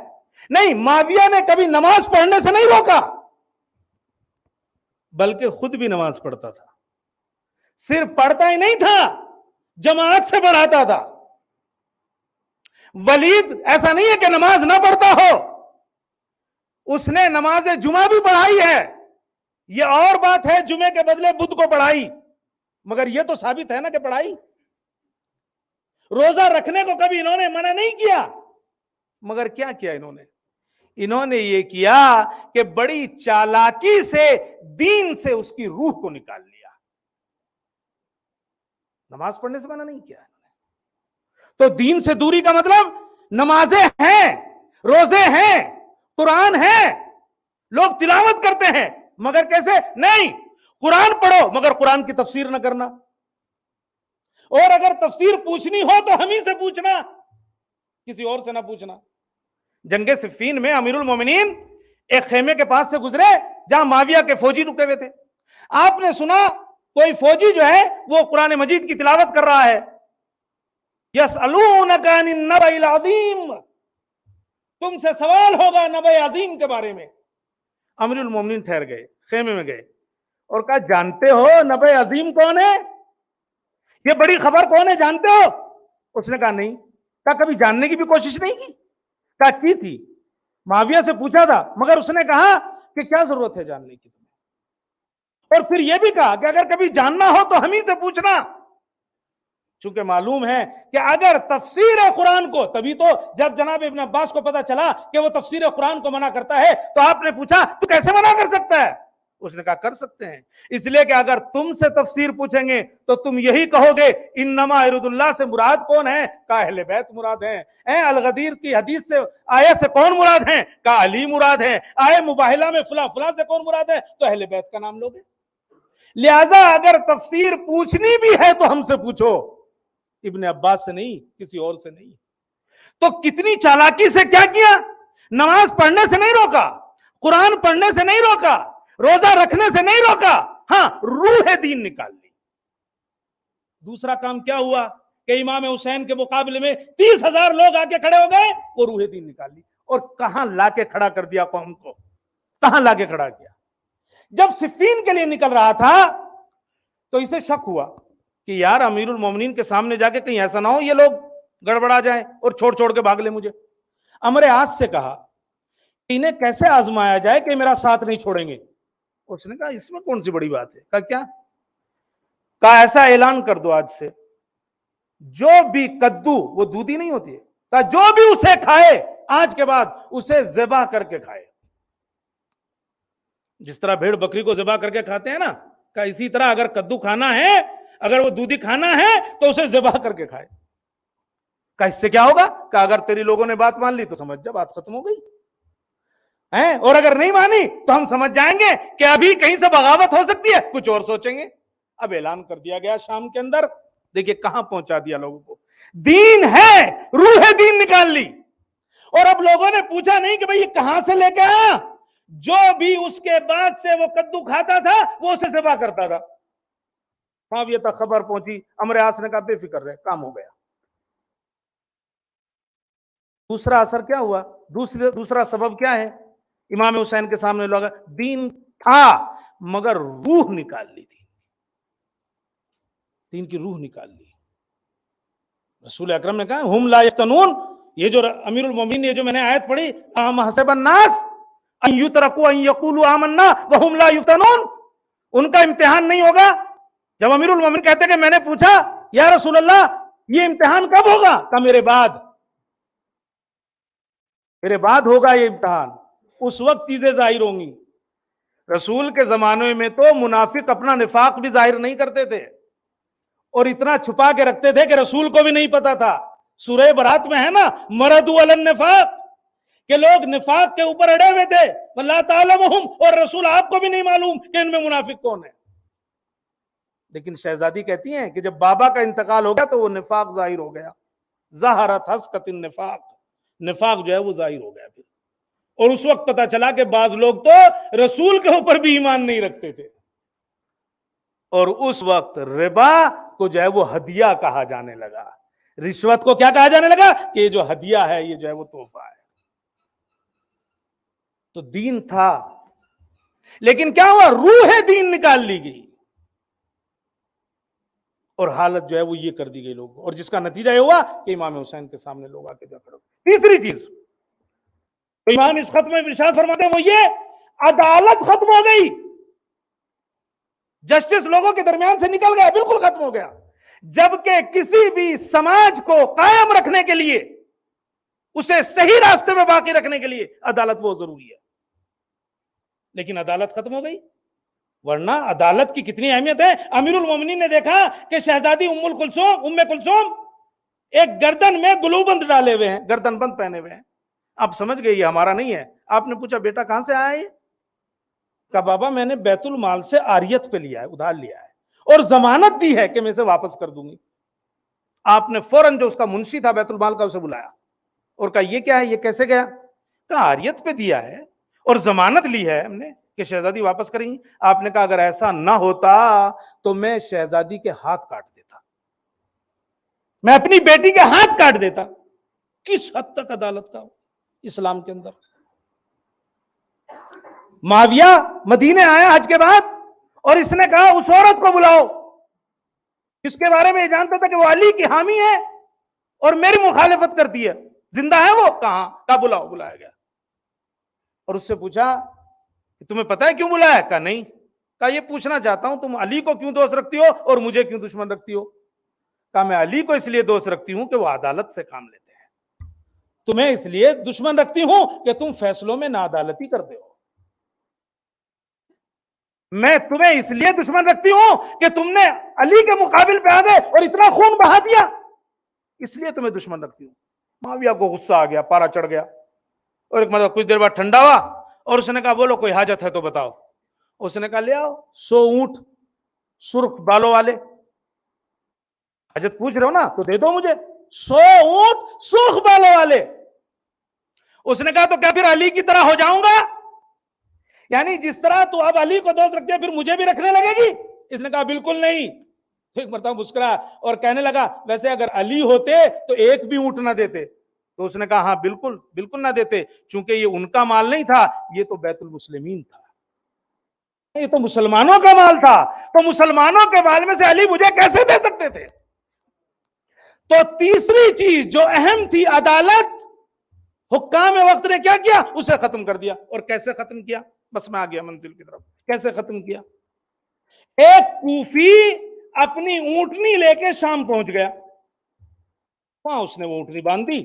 نہیں, معاویہ نے کبھی نماز پڑھنے سے نہیں روکا, بلکہ خود بھی نماز پڑھتا تھا. صرف پڑھتا ہی نہیں تھا, جماعت سے پڑھاتا تھا. ولید ایسا نہیں ہے کہ نماز نہ پڑھتا ہو, اس نے نماز جمعہ بھی پڑھائی ہے. یہ اور بات ہے جمعے کے بدلے بدھ کو پڑھائی, مگر یہ تو ثابت ہے نا کہ پڑھائی. روزہ رکھنے کو کبھی انہوں نے منع نہیں کیا, مگر کیا کیا انہوں نے یہ کیا کہ بڑی چالاکی سے دین سے اس کی روح کو نکال لیا. نماز پڑھنے سے منع نہیں کیا. تو دین سے دوری کا مطلب نمازیں ہیں, روزے ہیں, قرآن ہے, لوگ تلاوت کرتے ہیں, مگر کیسے نہیں, قرآن پڑھو مگر قرآن کی تفسیر نہ کرنا, اور اگر تفسیر پوچھنی ہو تو ہم ہی سے پوچھنا, کسی اور سے نہ پوچھنا. جنگ صفین میں امیر المومنین ایک خیمے کے پاس سے گزرے جہاں معاویہ کے فوجی رکے ہوئے تھے. آپ نے سنا کوئی فوجی جو ہے وہ قرآن مجید کی تلاوت کر رہا ہے. یسألونک عن النبأ العظیم, تم سے سوال ہوگا نبأ عظیم کے بارے میں. امیر المومنین ٹھہر گئے, خیمے میں گئے اور کہا جانتے ہو نبأ عظیم کون ہے؟ یہ بڑی خبر کون ہے جانتے ہو؟ اس نے کہا نہیں. کہا کبھی جاننے کی بھی کوشش نہیں کی؟ کہا کی تھی, معاویہ سے پوچھا تھا, مگر اس نے کہا کہ کیا ضرورت ہے جاننے کی تمہیں, اور پھر یہ بھی کہا کہ اگر کبھی جاننا ہو تو ہم ہی سے پوچھنا. چونکہ معلوم ہے کہ اگر تفسیر قرآن کو, تبھی تو جب جناب ابن عباس کو پتا چلا کہ وہ تفسیر قرآن کو منع کرتا ہے تو آپ نے پوچھا تو کیسے منع کر سکتا ہے؟ اس نے کہا کر سکتے ہیں, اس لیے کہ اگر تم سے تفسیر پوچھیں گے تو تم یہی کہو گے انما ارد اللہ سے مراد کون ہے؟ کہا اہل بیت مراد ہیں. الغدیر کی حدیث سے آیہ سے کون مراد ہیں؟ کہا علی مراد ہیں. آئے مباہلہ میں فلاں فلاں سے کون مراد ہے؟ تو اہل بیت کا نام لوگے. لہذا اگر تفسیر پوچھنی بھی ہے تو ہم سے پوچھو, ابن عباس سے نہیں, کسی اور سے نہیں. تو کتنی چالاکی سے کیا کیا, نماز پڑھنے سے نہیں روکا, قرآن پڑھنے سے نہیں روکا, روزہ رکھنے سے نہیں روکا, ہاں روح دین نکال لی. دوسرا کام کیا ہوا کہ امام حسین کے مقابلے میں 30,000 لوگ آ کے کھڑے ہو گئے، وہ روح دین نکال لی اور کہاں لا کے کھڑا کر دیا قوم کو، کہاں لا کے کھڑا کیا؟ جب صفین کے لیے نکل رہا تھا تو اسے شک ہوا کہ یار امیر المومنین کے سامنے جا کے کہیں ایسا نہ ہو یہ لوگ گڑبڑا جائیں اور چھوڑ چھوڑ کے بھاگ لیں مجھے۔ عمرو عاص سے کہا انہیں کیسے آزمایا جائے کہ میرا ساتھ نہیں چھوڑیں گے؟ اس نے کہا اس میں کون سی بڑی بات ہے؟ کہا کیا؟ کہا ایسا اعلان کر دو آج سے جو بھی کدو، وہ دودھی نہیں ہوتی ہے، کہا جو بھی اسے کھائے آج کے بعد اسے ذبح کر کے کھائے، جس طرح بھیڑ بکری کو ذبح کر کے کھاتے ہیں نا، کہا اسی طرح اگر کدو کھانا ہے، اگر وہ دودھی کھانا ہے تو اسے ذبح کر کے کھائے۔ کہا اس سے کیا ہوگا؟ کہا اگر تیری لوگوں نے بات مان لی تو سمجھ جا بات ختم ہو گئی، اور اگر نہیں مانی تو ہم سمجھ جائیں گے کہ ابھی کہیں سے بغاوت ہو سکتی ہے، کچھ اور سوچیں گے۔ اب اعلان کر دیا گیا شام کے اندر، دیکھیے کہاں پہنچا دیا لوگوں کو، دین ہے، روح دین نکال لی۔ اور اب لوگوں نے پوچھا نہیں کہ بھئی یہ کہاں سے لے کے آیا، جو بھی اس کے بعد سے وہ کدو کھاتا تھا وہ اسے ذبح کرتا تھا۔ معاویہ تک خبر پہنچی، عمرو عاص نے کہا بے فکر رہے، کام ہو گیا۔ دوسرا اثر کیا ہوا؟ دوسرا سبب کیا ہے؟ امام حسین کے سامنے لوگ دین تھا مگر روح نکال لی تھی، دین کی روح نکال لی۔ رسول اکرم نے کہا ہم لا یفتنون، یہ جو امیر المومنین یہ جو میں نے آیت پڑھی، ام حسب الناس ان یترکوا ان یقولوا آمنا وہم لا یفتنون، ان کا امتحان نہیں ہوگا۔ جب امیر المومنین کہتے کہ میں نے پوچھا یا رسول اللہ یہ امتحان کب ہوگا؟ کہ میرے بعد ہوگا یہ امتحان، اس وقت چیزیں ظاہر ہوں گی۔ رسول کے زمانے میں تو منافق اپنا نفاق بھی ظاہر نہیں کرتے تھے اور اتنا چھپا کے رکھتے تھے کہ رسول کو بھی نہیں پتا تھا۔ سورہ برات میں ہے نا مردوا علی النفاق، کہ لوگ نفاق کے اوپر اڑے ہوئے تھے، واللہ تعلمہم، اور رسول آپ کو بھی نہیں معلوم کہ ان میں منافق کون ہے۔ لیکن شہزادی کہتی ہیں کہ جب بابا کا انتقال ہو گیا تو وہ نفاق ظاہر ہو گیا، ظہرت حسقۃ النفاق، نفاق جو ہے وہ ظاہر ہو گیا پھر۔ اور اس وقت پتا چلا کہ بعض لوگ تو رسول کے اوپر بھی ایمان نہیں رکھتے تھے، اور اس وقت ربا کو جو ہے وہ ہدیہ کہا جانے لگا، رشوت کو کیا کہا جانے لگا کہ یہ جو ہدیہ ہے یہ جو ہے وہ تحفہ ہے۔ تو دین تھا لیکن کیا ہوا؟ روح دین نکال لی گئی اور حالت جو ہے وہ یہ کر دی گئی لوگوں، اور جس کا نتیجہ یہ ہوا کہ امام حسین کے سامنے لوگ آ کے جا کھڑے۔ تیسری چیز تو امام اس خط میں ارشاد فرماتے ہیں وہ یہ عدالت ختم ہو گئی، جسٹس لوگوں کے درمیان سے نکل گیا، بالکل ختم ہو گیا۔ جبکہ کسی بھی سماج کو قائم رکھنے کے لیے، اسے صحیح راستے میں باقی رکھنے کے لیے عدالت بہت ضروری ہے، لیکن عدالت ختم ہو گئی۔ ورنہ عدالت کی کتنی اہمیت ہے۔ امیر المومنین نے دیکھا کہ شہزادی ام کلثوم ایک گردن میں گلو بند ڈالے ہوئے ہیں، گردن بند پہنے ہوئے ہیں۔ آپ سمجھ گئے یہ ہمارا نہیں ہے۔ آپ نے پوچھا بیٹا کہاں سے آیا یہ؟ کہا بابا میں نے بیت المال سے عاریت پہ لیا ہے، ادھار لیا ہے، اور ضمانت دی ہے کہ میں اسے واپس کر دوں گی۔ آپ نے فوراً جو اس کا منشی تھا بیت المال کا اسے بلایا اور کہا یہ کیا ہے، یہ کیسے گیا؟ کہا عاریت پہ دیا ہے اور ضمانت لی ہے ہم نے کہ شہزادی واپس کریں گی۔ آپ نے کہا اگر ایسا نہ ہوتا تو میں شہزادی کے ہاتھ کاٹ دیتا، میں اپنی بیٹی کے ہاتھ کاٹ دیتا۔ کس حد تک عدالت کا اسلام کے اندر۔ معاویہ مدینے آیا حج کے بعد اور اس نے کہا اس عورت کو بلاؤ جس کے بارے میں یہ جانتا تھا کہ وہ علی کی حامی ہے اور میری مخالفت کرتی ہے، زندہ ہے وہ؟ کہاں؟ کہا بلاؤ۔ بلایا گیا اور اس سے پوچھا کہ تمہیں پتا ہے کیوں بلایا؟ کہا نہیں۔ کہا یہ پوچھنا چاہتا ہوں تم علی کو کیوں دوست رکھتی ہو اور مجھے کیوں دشمن رکھتی ہو؟ کہا میں علی کو اس لیے دوست رکھتی ہوں کہ وہ عدالت سے کام لیتے ہیں، تمہیں اس لیے دشمن رکھتی ہوں کہ تم فیصلوں میں ناعدالتی کرتے ہو۔ میں تمہیں اس لیے دشمن رکھتی ہوں کہ تم نے علی کے مقابل پہ آ گئے اور اتنا خون بہا دیا، اس لیے تمہیں دشمن رکھتی ہوں۔ معاویہ کو غصہ آ گیا، پارا چڑھ گیا، اور ایک مطلب کچھ دیر بعد ٹھنڈا ہوا اور اس نے کہا بولو کوئی حاجت ہے تو بتاؤ۔ اس نے کہا لے آؤ 100 اونٹ سرخ بالوں والے، حاجت پوچھ رہے ہو نا تو دے دو مجھے 100 اونٹ سرخ بالوں والے۔ اس نے کہا تو کیا پھر علی کی طرح ہو جاؤں گا؟ یعنی جس طرح تو اب علی کو دوست رکھتے ہیں پھر مجھے بھی رکھنے لگے گی؟ اس نے کہا بالکل نہیں، ایک مرتبہ مسکرا اور کہنے لگا ویسے اگر علی ہوتے تو ایک بھی اونٹ نہ دیتے. تو اس نے کہا ہاں بالکل بالکل نہ دیتے, چونکہ یہ ان کا مال نہیں تھا, یہ تو بیت المسلمین تھا, یہ تو مسلمانوں کا مال تھا, تو مسلمانوں کے مال میں سے علی مجھے کیسے دے سکتے تھے. تو تیسری چیز جو اہم تھی عدالت, حکام وقت نے کیا کیا, اسے ختم کر دیا. اور کیسے ختم کیا, بس میں آ گیا منزل کی طرف. کیسے ختم کیا, ایک کوفی اپنی اونٹنی لے کے شام پہنچ گیا, وہاں اس نے وہ اونٹنی باندھ دی,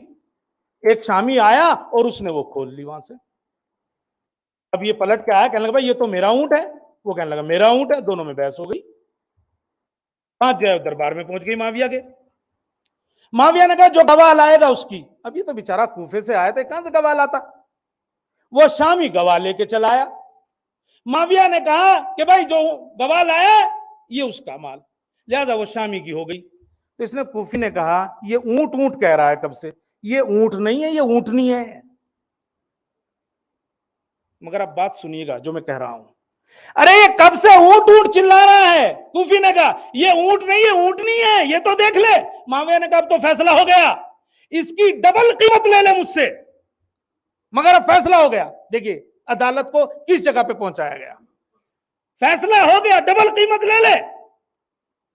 ایک شامی آیا اور اس نے وہ کھول لی وہاں سے. اب یہ پلٹ کے آیا, کہنے لگا بھائی یہ تو میرا اونٹ ہے, وہ کہنے لگا میرا اونٹ ہے, دونوں میں بحث ہو گئی. جو ہے دربار میں پہنچ گئی معاویہ کے. معاویہ نے کہا جو گواہ لائے گا اس کی. اب یہ تو بیچارہ کوفے سے آیا تھا, کہاں سے گواہ لاتا, وہ شامی گواہ لے کے چلا آیا. معاویہ نے کہا کہ بھائی جو گواہ لایا یہ اس کا مال, لہذا وہ شامی کی ہو گئی. تو اس نے کوفی نے کہا یہ اونٹ اونٹ کہہ رہا ہے کب سے, یہ اونٹ نہیں ہے یہ اونٹنی ہے. مگر اب بات سنیے گا جو میں کہہ رہا ہوں, ارے یہ کب سے اونٹ اونٹ چلا رہا ہے. کوفی نے کہا یہ اونٹ نہیں ہے اونٹنی ہے, یہ تو دیکھ لے. معاویہ نے کہا اب تو فیصلہ ہو گیا, اس کی ڈبل قیمت لے لے مجھ سے. مگر اب فیصلہ ہو گیا. دیکھیے عدالت کو کس جگہ پہ پہنچایا گیا, فیصلہ ہو گیا, ڈبل قیمت لے لے.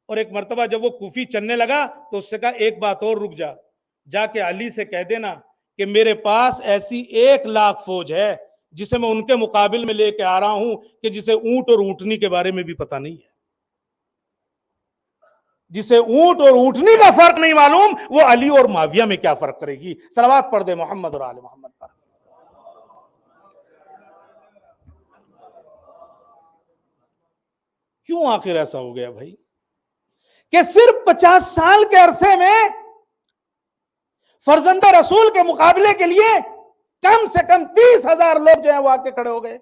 اور ایک مرتبہ جب وہ کوفی چلنے لگا تو اس سے کہا ایک بات اور, رک جا, جا کے علی سے کہہ دینا کہ میرے پاس ایسی 1,00,000 فوج ہے جسے میں ان کے مقابل میں لے کے آ رہا ہوں کہ جسے اونٹ اور اونٹنی کے بارے میں بھی پتہ نہیں ہے. جسے اونٹ اور اونٹنی کا فرق نہیں معلوم, وہ علی اور معاویہ میں کیا فرق کرے گی. صلوات پڑھ دے محمد اور آل محمد پر. کیوں آخر ایسا ہو گیا بھائی کہ صرف 50 سال کے عرصے میں فرزند رسول کے مقابلے کے لیے کم سے کم 30,000 لوگ جو ہیں وہ آ کے کھڑے ہو گئے.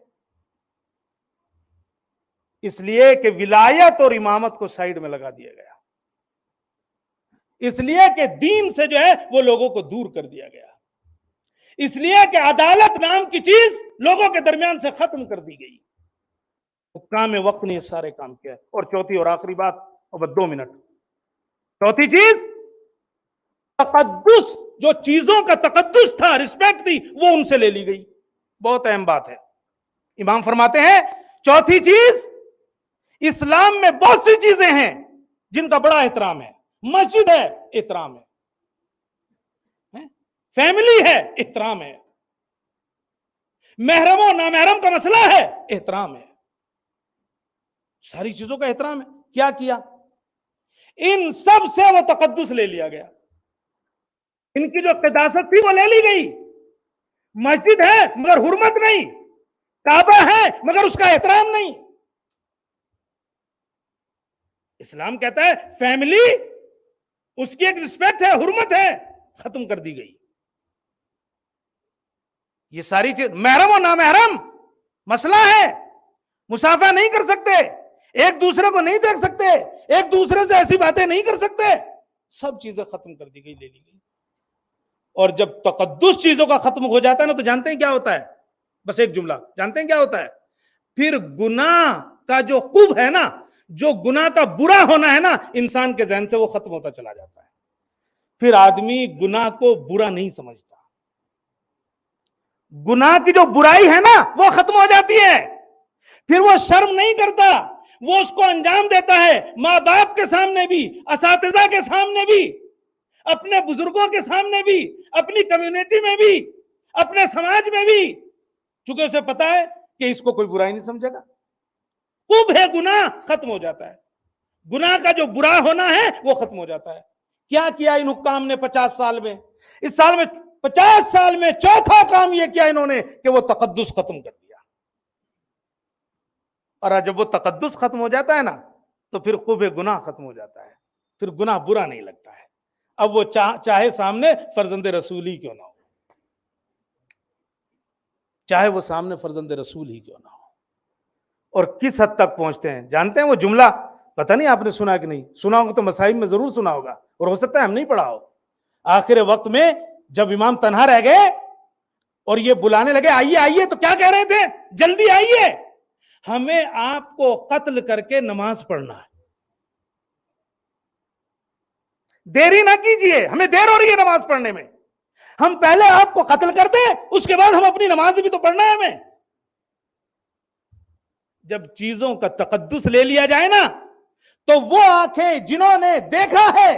اس لیے کہ ولایت اور امامت کو سائیڈ میں لگا دیا گیا, اس لیے کہ دین سے جو ہے وہ لوگوں کو دور کر دیا گیا, اس لیے کہ عدالت نام کی چیز لوگوں کے درمیان سے ختم کر دی گئی. حکام وقت نے یہ سارے کام کیا. اور چوتھی اور آخری بات, اور 2 منٹ, چوتھی چیز تقدس, جو چیزوں کا تقدس تھا, رسپیکٹ تھی, وہ ان سے لے لی گئی. بہت اہم بات ہے. امام فرماتے ہیں چوتھی چیز, اسلام میں بہت سی چیزیں ہیں جن کا بڑا احترام ہے. مسجد ہے, احترام ہے, فیملی ہے, احترام ہے, محرم و نامحرم کا مسئلہ ہے, احترام ہے, ساری چیزوں کا احترام ہے. کیا کیا, ان سب سے وہ تقدس لے لیا گیا. ان کی جو قداست تھی وہ لے لی گئی. مسجد ہے مگر حرمت نہیں, کعبہ ہے مگر اس کا احترام نہیں. اسلام کہتا ہے فیملی, اس کی ایک رسپیکٹ ہے, حرمت ہے, ختم کر دی گئی. یہ ساری چیز, محرم و نامحرم مسئلہ ہے, مسافہ نہیں کر سکتے, ایک دوسرے کو نہیں دیکھ سکتے, ایک دوسرے سے ایسی باتیں نہیں کر سکتے, سب چیزیں ختم کر دی گئی, لے لی گئی. اور جب تقدس چیزوں کا ختم ہو جاتا ہے نا, تو جانتے ہیں کیا ہوتا ہے, بس ایک جملہ, جانتے ہیں کیا ہوتا ہے, پھر گناہ کا جو قب ہے نا, جو گناہ کا برا ہونا ہے نا, انسان کے ذہن سے وہ ختم ہوتا چلا جاتا ہے. پھر آدمی گناہ کو برا نہیں سمجھتا, گناہ کی جو برائی ہے نا وہ ختم ہو جاتی ہے. پھر وہ شرم نہیں کرتا, وہ اس کو انجام دیتا ہے, ماں باپ کے سامنے بھی, اساتذہ کے سامنے بھی, اپنے بزرگوں کے سامنے بھی, اپنی کمیونٹی میں بھی, اپنے سماج میں بھی, چونکہ اسے پتا ہے کہ اس کو کوئی برائی نہیں سمجھے گا. قب ہے گناہ, ختم ہو جاتا ہے. گناہ کا جو برا ہونا ہے وہ ختم ہو جاتا ہے. کیا کیا ان حکام نے 50 سال میں, اس سال میں 50 سال میں چوتھا کام یہ کیا انہوں نے کہ وہ تقدس ختم کر دیا. اور جب وہ تقدس ختم ہو جاتا ہے نا, تو پھر قب گناہ ختم ہو جاتا ہے, پھر گناہ برا نہیں لگتا ہے. اب وہ چاہے سامنے فرزند رسول ہی کیوں نہ ہو, چاہے وہ سامنے فرزند رسول ہی کیوں نہ ہو. اور کس حد تک پہنچتے ہیں جانتے ہیں, وہ جملہ پتہ نہیں آپ نے سنا کہ نہیں سنا ہوگا, تو مصائب میں ضرور سنا ہوگا, اور ہو سکتا ہے ہم نہیں پڑھا ہو. آخر وقت میں جب امام تنہا رہ گئے اور یہ بلانے لگے آئیے آئیے, تو کیا کہہ رہے تھے, جلدی آئیے, ہمیں آپ کو قتل کر کے نماز پڑھنا ہے. دیری نہ کیجئے، ہمیں دیر ہو رہی ہے نماز پڑھنے میں، ہم پہلے آپ کو قتل کر دیں، اس کے بعد ہم اپنی نماز بھی تو پڑھنا ہے ہمیں۔ جب چیزوں کا تقدس لے لیا جائے نا، تو وہ آنکھیں جنہوں نے دیکھا ہے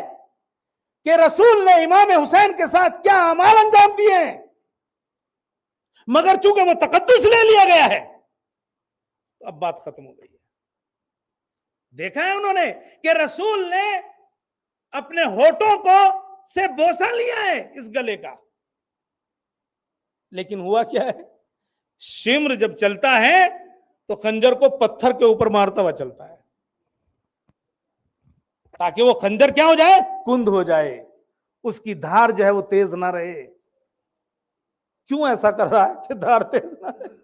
کہ رسول نے امام حسین کے ساتھ کیا اعمال انجام دیے ہیں، مگر چونکہ وہ تقدس لے لیا گیا ہے، اب بات ختم ہو گئی ہے۔ دیکھا ہے انہوں نے کہ رسول نے اپنے ہونٹوں کو سے بوسہ لیا ہے اس گلے کا، لیکن ہوا کیا ہے؟ شمر جب چلتا ہے تو خنجر کو پتھر کے اوپر مارتا ہوا چلتا ہے، تاکہ وہ خنجر کیا ہو جائے؟ کند ہو جائے، اس کی دھار جو ہے وہ تیز نہ رہے۔ کیوں ایسا کر رہا ہے کہ دھار تیز نہ رہے؟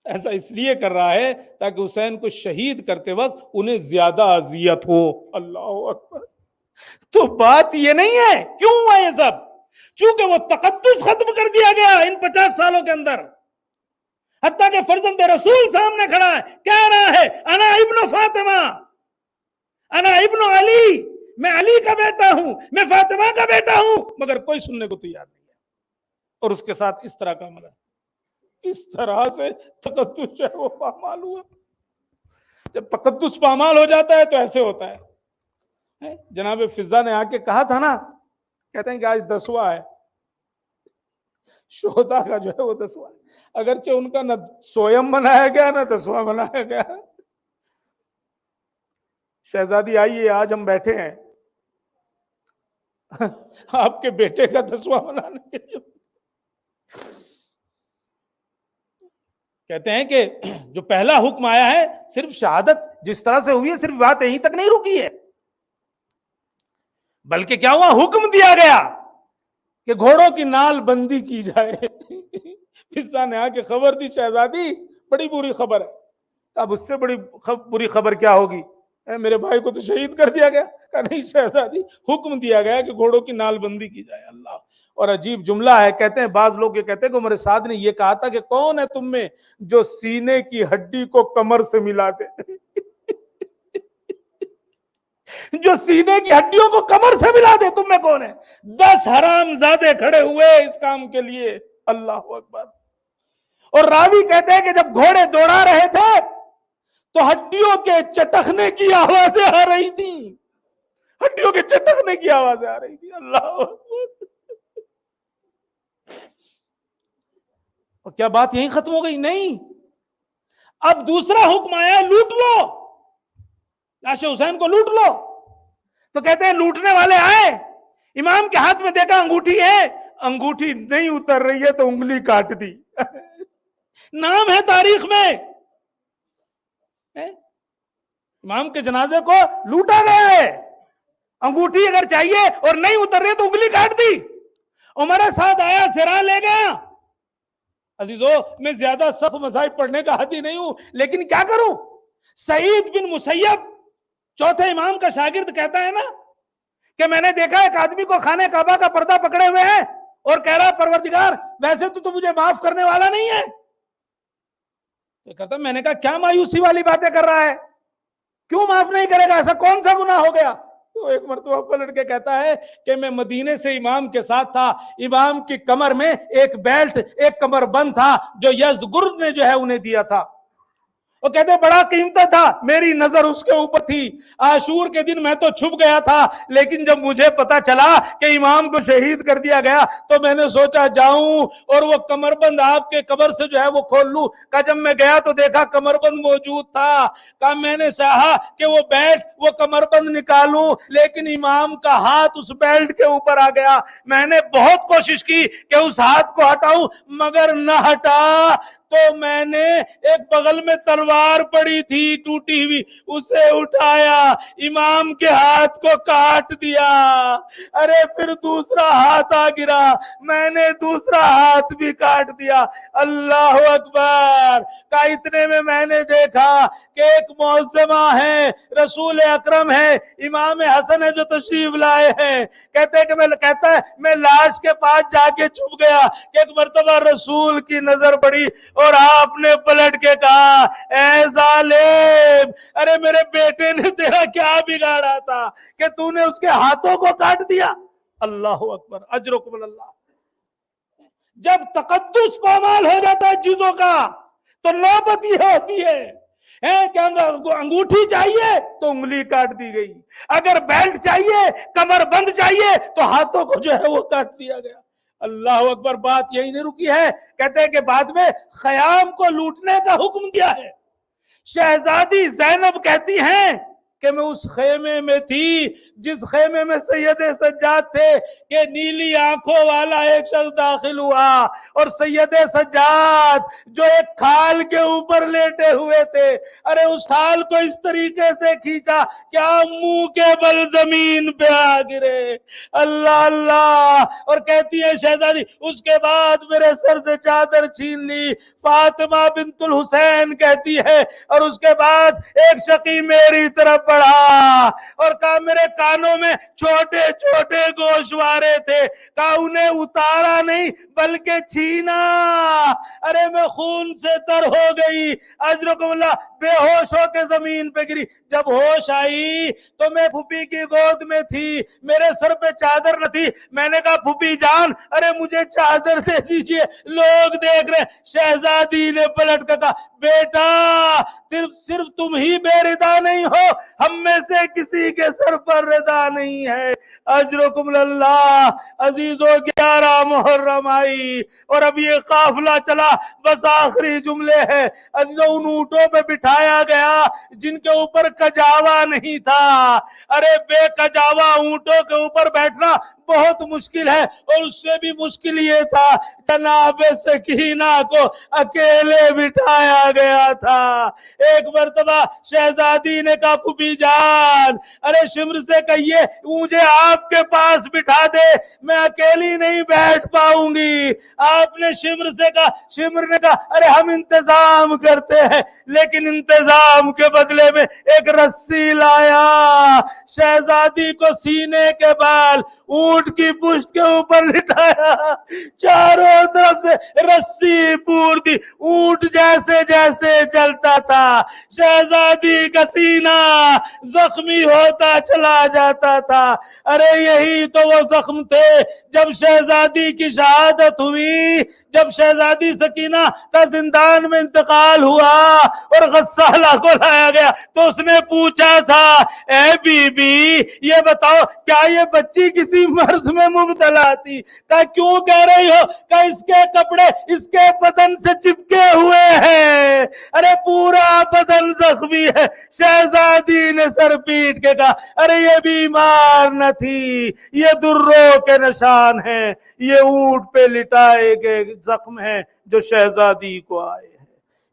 ایسا اس لیے کر رہا ہے تاکہ حسین کو شہید کرتے وقت انہیں زیادہ اذیت ہو۔ اللہ اکبر۔ تو بات یہ نہیں ہے کیوں ہوا یہ سب، چونکہ وہ تقدس ختم کر دیا گیا ان 50 سالوں کے اندر، حتیٰ کہ فرزند رسول سامنے کھڑا ہے، کہہ رہا ہے انا ابن فاطمہ، انا ابن علی، میں علی کا بیٹا ہوں، میں فاطمہ کا بیٹا ہوں، مگر کوئی سننے کو تیار نہیں ہے۔ اور اس کے ساتھ اس طرح کا عمل ہے، اس طرح سے تقدس جو ہے وہ پامال ہوا۔ جب تقدس پامال ہو جاتا ہے تو ایسے ہوتا ہے۔ جناب فضا نے آ کے کہا تھا نا، کہتے ہیں کہ آج 10واں ہے، شہداء کا جو ہے وہ 10واں ہے، اگرچہ ان کا نہ سویم منایا گیا نہ 10واں منایا گیا۔ شہزادی آئیے، آج ہم بیٹھے ہیں آپ کے بیٹے کا 10واں منانے کے لیے۔ کہتے ہیں کہ جو پہلا حکم آیا ہے، صرف شہادت جس طرح سے ہوئی ہے، صرف بات یہیں تک نہیں رکی ہے، بلکہ کیا ہوا؟ حکم دیا گیا کہ گھوڑوں کی نال بندی کی جائے۔ فضا نے آ کے خبر دی، شہزادی بڑی بری خبر ہے۔ اب اس سے بڑی بری خبر کیا ہوگی؟ میرے بھائی کو تو شہید کر دیا گیا۔ کہا نہیں شہزادی، حکم دیا گیا کہ گھوڑوں کی نال بندی کی جائے۔ اللہ، اور عجیب جملہ ہے، کہتے ہیں بعض لوگ یہ کہتے ہیں کہ عمر سعد نے یہ کہا تھا کہ کون ہے تم میں جو سینے کی ہڈی کو کمر سے ملا دے؟ جو سینے کی ہڈیوں کو کمر سے ملا دے، تم میں کون ہے؟ 10 حرام زادے کھڑے ہوئے اس کام کے لیے۔ اللہ اکبر۔ اور راوی کہتے ہیں کہ جب گھوڑے دوڑا رہے تھے تو ہڈیوں کے چٹکنے کی آوازیں آ رہی تھی، ہڈیوں کے چٹکنے کی آوازیں آ رہی تھی۔ اللہ اکبر۔ اور کیا بات یہیں ختم ہو گئی؟ نہیں، اب دوسرا حکم آیا، لوٹ لو، لاش حسین کو لوٹ لو۔ تو کہتے ہیں لوٹنے والے آئے، امام کے ہاتھ میں دیکھا انگوٹھی ہے، انگوٹھی نہیں اتر رہی ہے تو انگلی کاٹ دی۔ نام ہے تاریخ میں، امام کے جنازے کو لوٹا گیا ہے، انگوٹھی اگر چاہیے اور نہیں اتر رہی تو انگلی کاٹ دی۔ عمر سعد آیا، سرا لے گیا۔ عزیزو، میں زیادہ سخت مذاہب پڑھنے کا حدی نہیں ہوں، لیکن کیا کروں؟ سعید بن مسیب چوتھے امام کا شاگرد کہتا ہے نا کہ میں نے دیکھا ایک آدمی کو خانہ کعبہ کا پردہ پکڑے ہوئے ہیں اور کہہ رہا پروردگار ویسے تو مجھے معاف کرنے والا نہیں ہے۔ تو کہتا میں نے کہا کیا مایوسی والی باتیں کر رہا ہے، کیوں معاف نہیں کرے گا، ایسا کون سا گناہ ہو گیا؟ تو ایک مرتبہ پلٹ کے کہتا ہے کہ میں مدینے سے امام کے ساتھ تھا، امام کی کمر میں ایک بیلٹ، ایک کمر بند تھا جو یزدگرد نے جو ہے انہیں دیا تھا۔ وہ کہتے بڑا قیمتی تھا، میری نظر اس کے اوپر تھی، عاشور کے دن میں تو چھپ گیا تھا، لیکن جب مجھے پتا چلا کہ امام کو شہید کر دیا گیا تو میں نے سوچا جاؤں اور وہ کمر بند آپ کے قبر سے جو ہے وہ کھول لوں۔ کہ جب میں گیا تو دیکھا کمر بند موجود تھا، کہ میں نے چاہا کہ وہ بیلٹ، وہ کمر بند نکالوں، لیکن امام کا ہاتھ اس بیلٹ کے اوپر آ گیا۔ میں نے بہت کوشش کی کہ اس ہاتھ کو ہٹاؤں مگر نہ ہٹا، تو میں نے ایک بغل میں تلوار پڑی تھی ٹوٹی ہوئی، اسے اٹھایا، امام کے ہاتھ کو کاٹ دیا۔ ارے پھر دوسرا ہاتھ آ گرا، میں نے دوسرا ہاتھ بھی کاٹ دیا۔ اللہ اکبر۔ کہ اتنے میں نے دیکھا کہ ایک معظمہ ہے، رسول اکرم ہے، امام حسن ہے جو تشریف لائے ہیں۔ کہتا ہے میں لاش کے پاس جا کے چھپ گیا کہ ایک مرتبہ رسول کی نظر پڑی اور آپ نے پلٹ کے کہا اے ظالم، ارے میرے بیٹے نے تیرا کیا بگاڑا تھا کہ تو نے اس کے ہاتھوں کو کاٹ دیا؟ اللہ اکبر، اجرکم اللہ۔ جب تقدس پامال ہو جاتا ہے چیزوں کا تو نوبت یہ ہوتی ہے کہ انگوٹھی چاہیے تو انگلی کاٹ دی گئی، اگر بیلٹ چاہیے، کمر بند چاہیے تو ہاتھوں کو جو ہے وہ کاٹ دیا گیا۔ اللہ اکبر۔ بات یہی نہیں رکی ہے، کہتے ہیں کہ بعد میں خیام کو لوٹنے کا حکم دیا ہے۔ شہزادی زینب کہتی ہیں کہ میں اس خیمے میں تھی جس خیمے میں سید سجاد تھے کہ نیلی آنکھوں والا ایک شخص داخل ہوا اور سید سجاد جو ایک کھال کے اوپر لیٹے ہوئے تھے، ارے اس کھال کو اس طریقے سے کھینچا کہ منہ کے بل زمین پہ آ گرے۔ اللہ اللہ۔ اور کہتی ہے شہزادی اس کے بعد میرے سر سے چادر چھین لی۔ فاطمہ بنت الحسین کہتی ہے اور اس کے بعد ایک شقی میری طرف بڑھا اور کہا میرے کانوں میں چھوٹے چھوٹے گوشوارے تھے، کہا انہیں اتارا نہیں بلکہ چھینا۔ ارے میں خون سے تر ہو گئی، اجرکم اللہ، بے ہوش ہو کے زمین پہ گری۔ جب ہوش آئی تو میں پھوپھی کی گود میں تھی، میرے سر پہ چادر نہ تھی۔ میں نے کہا پھوپھی جان ارے مجھے چادر دے دیجئے، لوگ دیکھ رہے۔ شہزادی نے پلٹ کر کہا بیٹا صرف تم ہی بے ردا نہیں ہو، ہم میں سے کسی کے سر پر ردا نہیں ہے۔ اجرکم اللہ۔ عزیزو 11 محرم آئی اور اب یہ قافلہ چلا، بس آخری جملے ہیں۔ عزیزو ان اونٹوں پہ بٹھایا گیا جن کے اوپر کجاوا نہیں تھا۔ ارے بے کجاوا اونٹوں کے اوپر بیٹھنا بہت مشکل ہے، اور اس سے بھی مشکل یہ تھا جناب سکینہ کو اکیلے بٹھایا گیا تھا۔ ایک مرتبہ شہزادی نے کہا پھوپھی جان ارے شمر سے کہیے مجھے آپ کے پاس بٹھا دے، میں اکیلی نہیں بیٹھ پاؤں گی۔ آپ نے شمر سے کہا، شمر نے کہا ارے ہم انتظام کرتے ہیں، لیکن انتظام کے بدلے میں ایک رسی لایا۔ شہزادی کو سینے کے بال اونٹ کی پشت کے اوپر لٹایا، چاروں طرف سے رسی پور دی، اونٹ جیسے جیسے چلتا تھا شہزادی کا سینہ زخمی ہوتا چلا جاتا تھا۔ ارے یہی تو وہ زخم تھے جب شہزادی کی شہادت ہوئی، جب شہزادی سکینہ کا زندان میں انتقال ہوا اور غسالہ کو لایا گیا تو اس نے پوچھا تھا اے بی بی یہ بتاؤ کیا یہ بچی کسی مرض میں مبتلا تھی؟ کہا کیوں کہہ رہی ہو؟ کہ اس کے کپڑے اس کے بدن سے چپکے ہوئے ہیں، ارے پورا بدن زخمی ہے۔ شہزادی نے سر پیٹ کے کہا ارے یہ بیمار نہ تھی، یہ دروں کے نشان ہیں، یہ اونٹ پہ لٹائے گئے زخم ہیں جو شہزادی کو آئے ہیں۔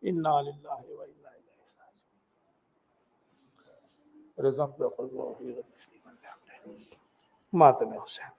انا للہ و انا الیہ راجعون۔ ماتم حسین۔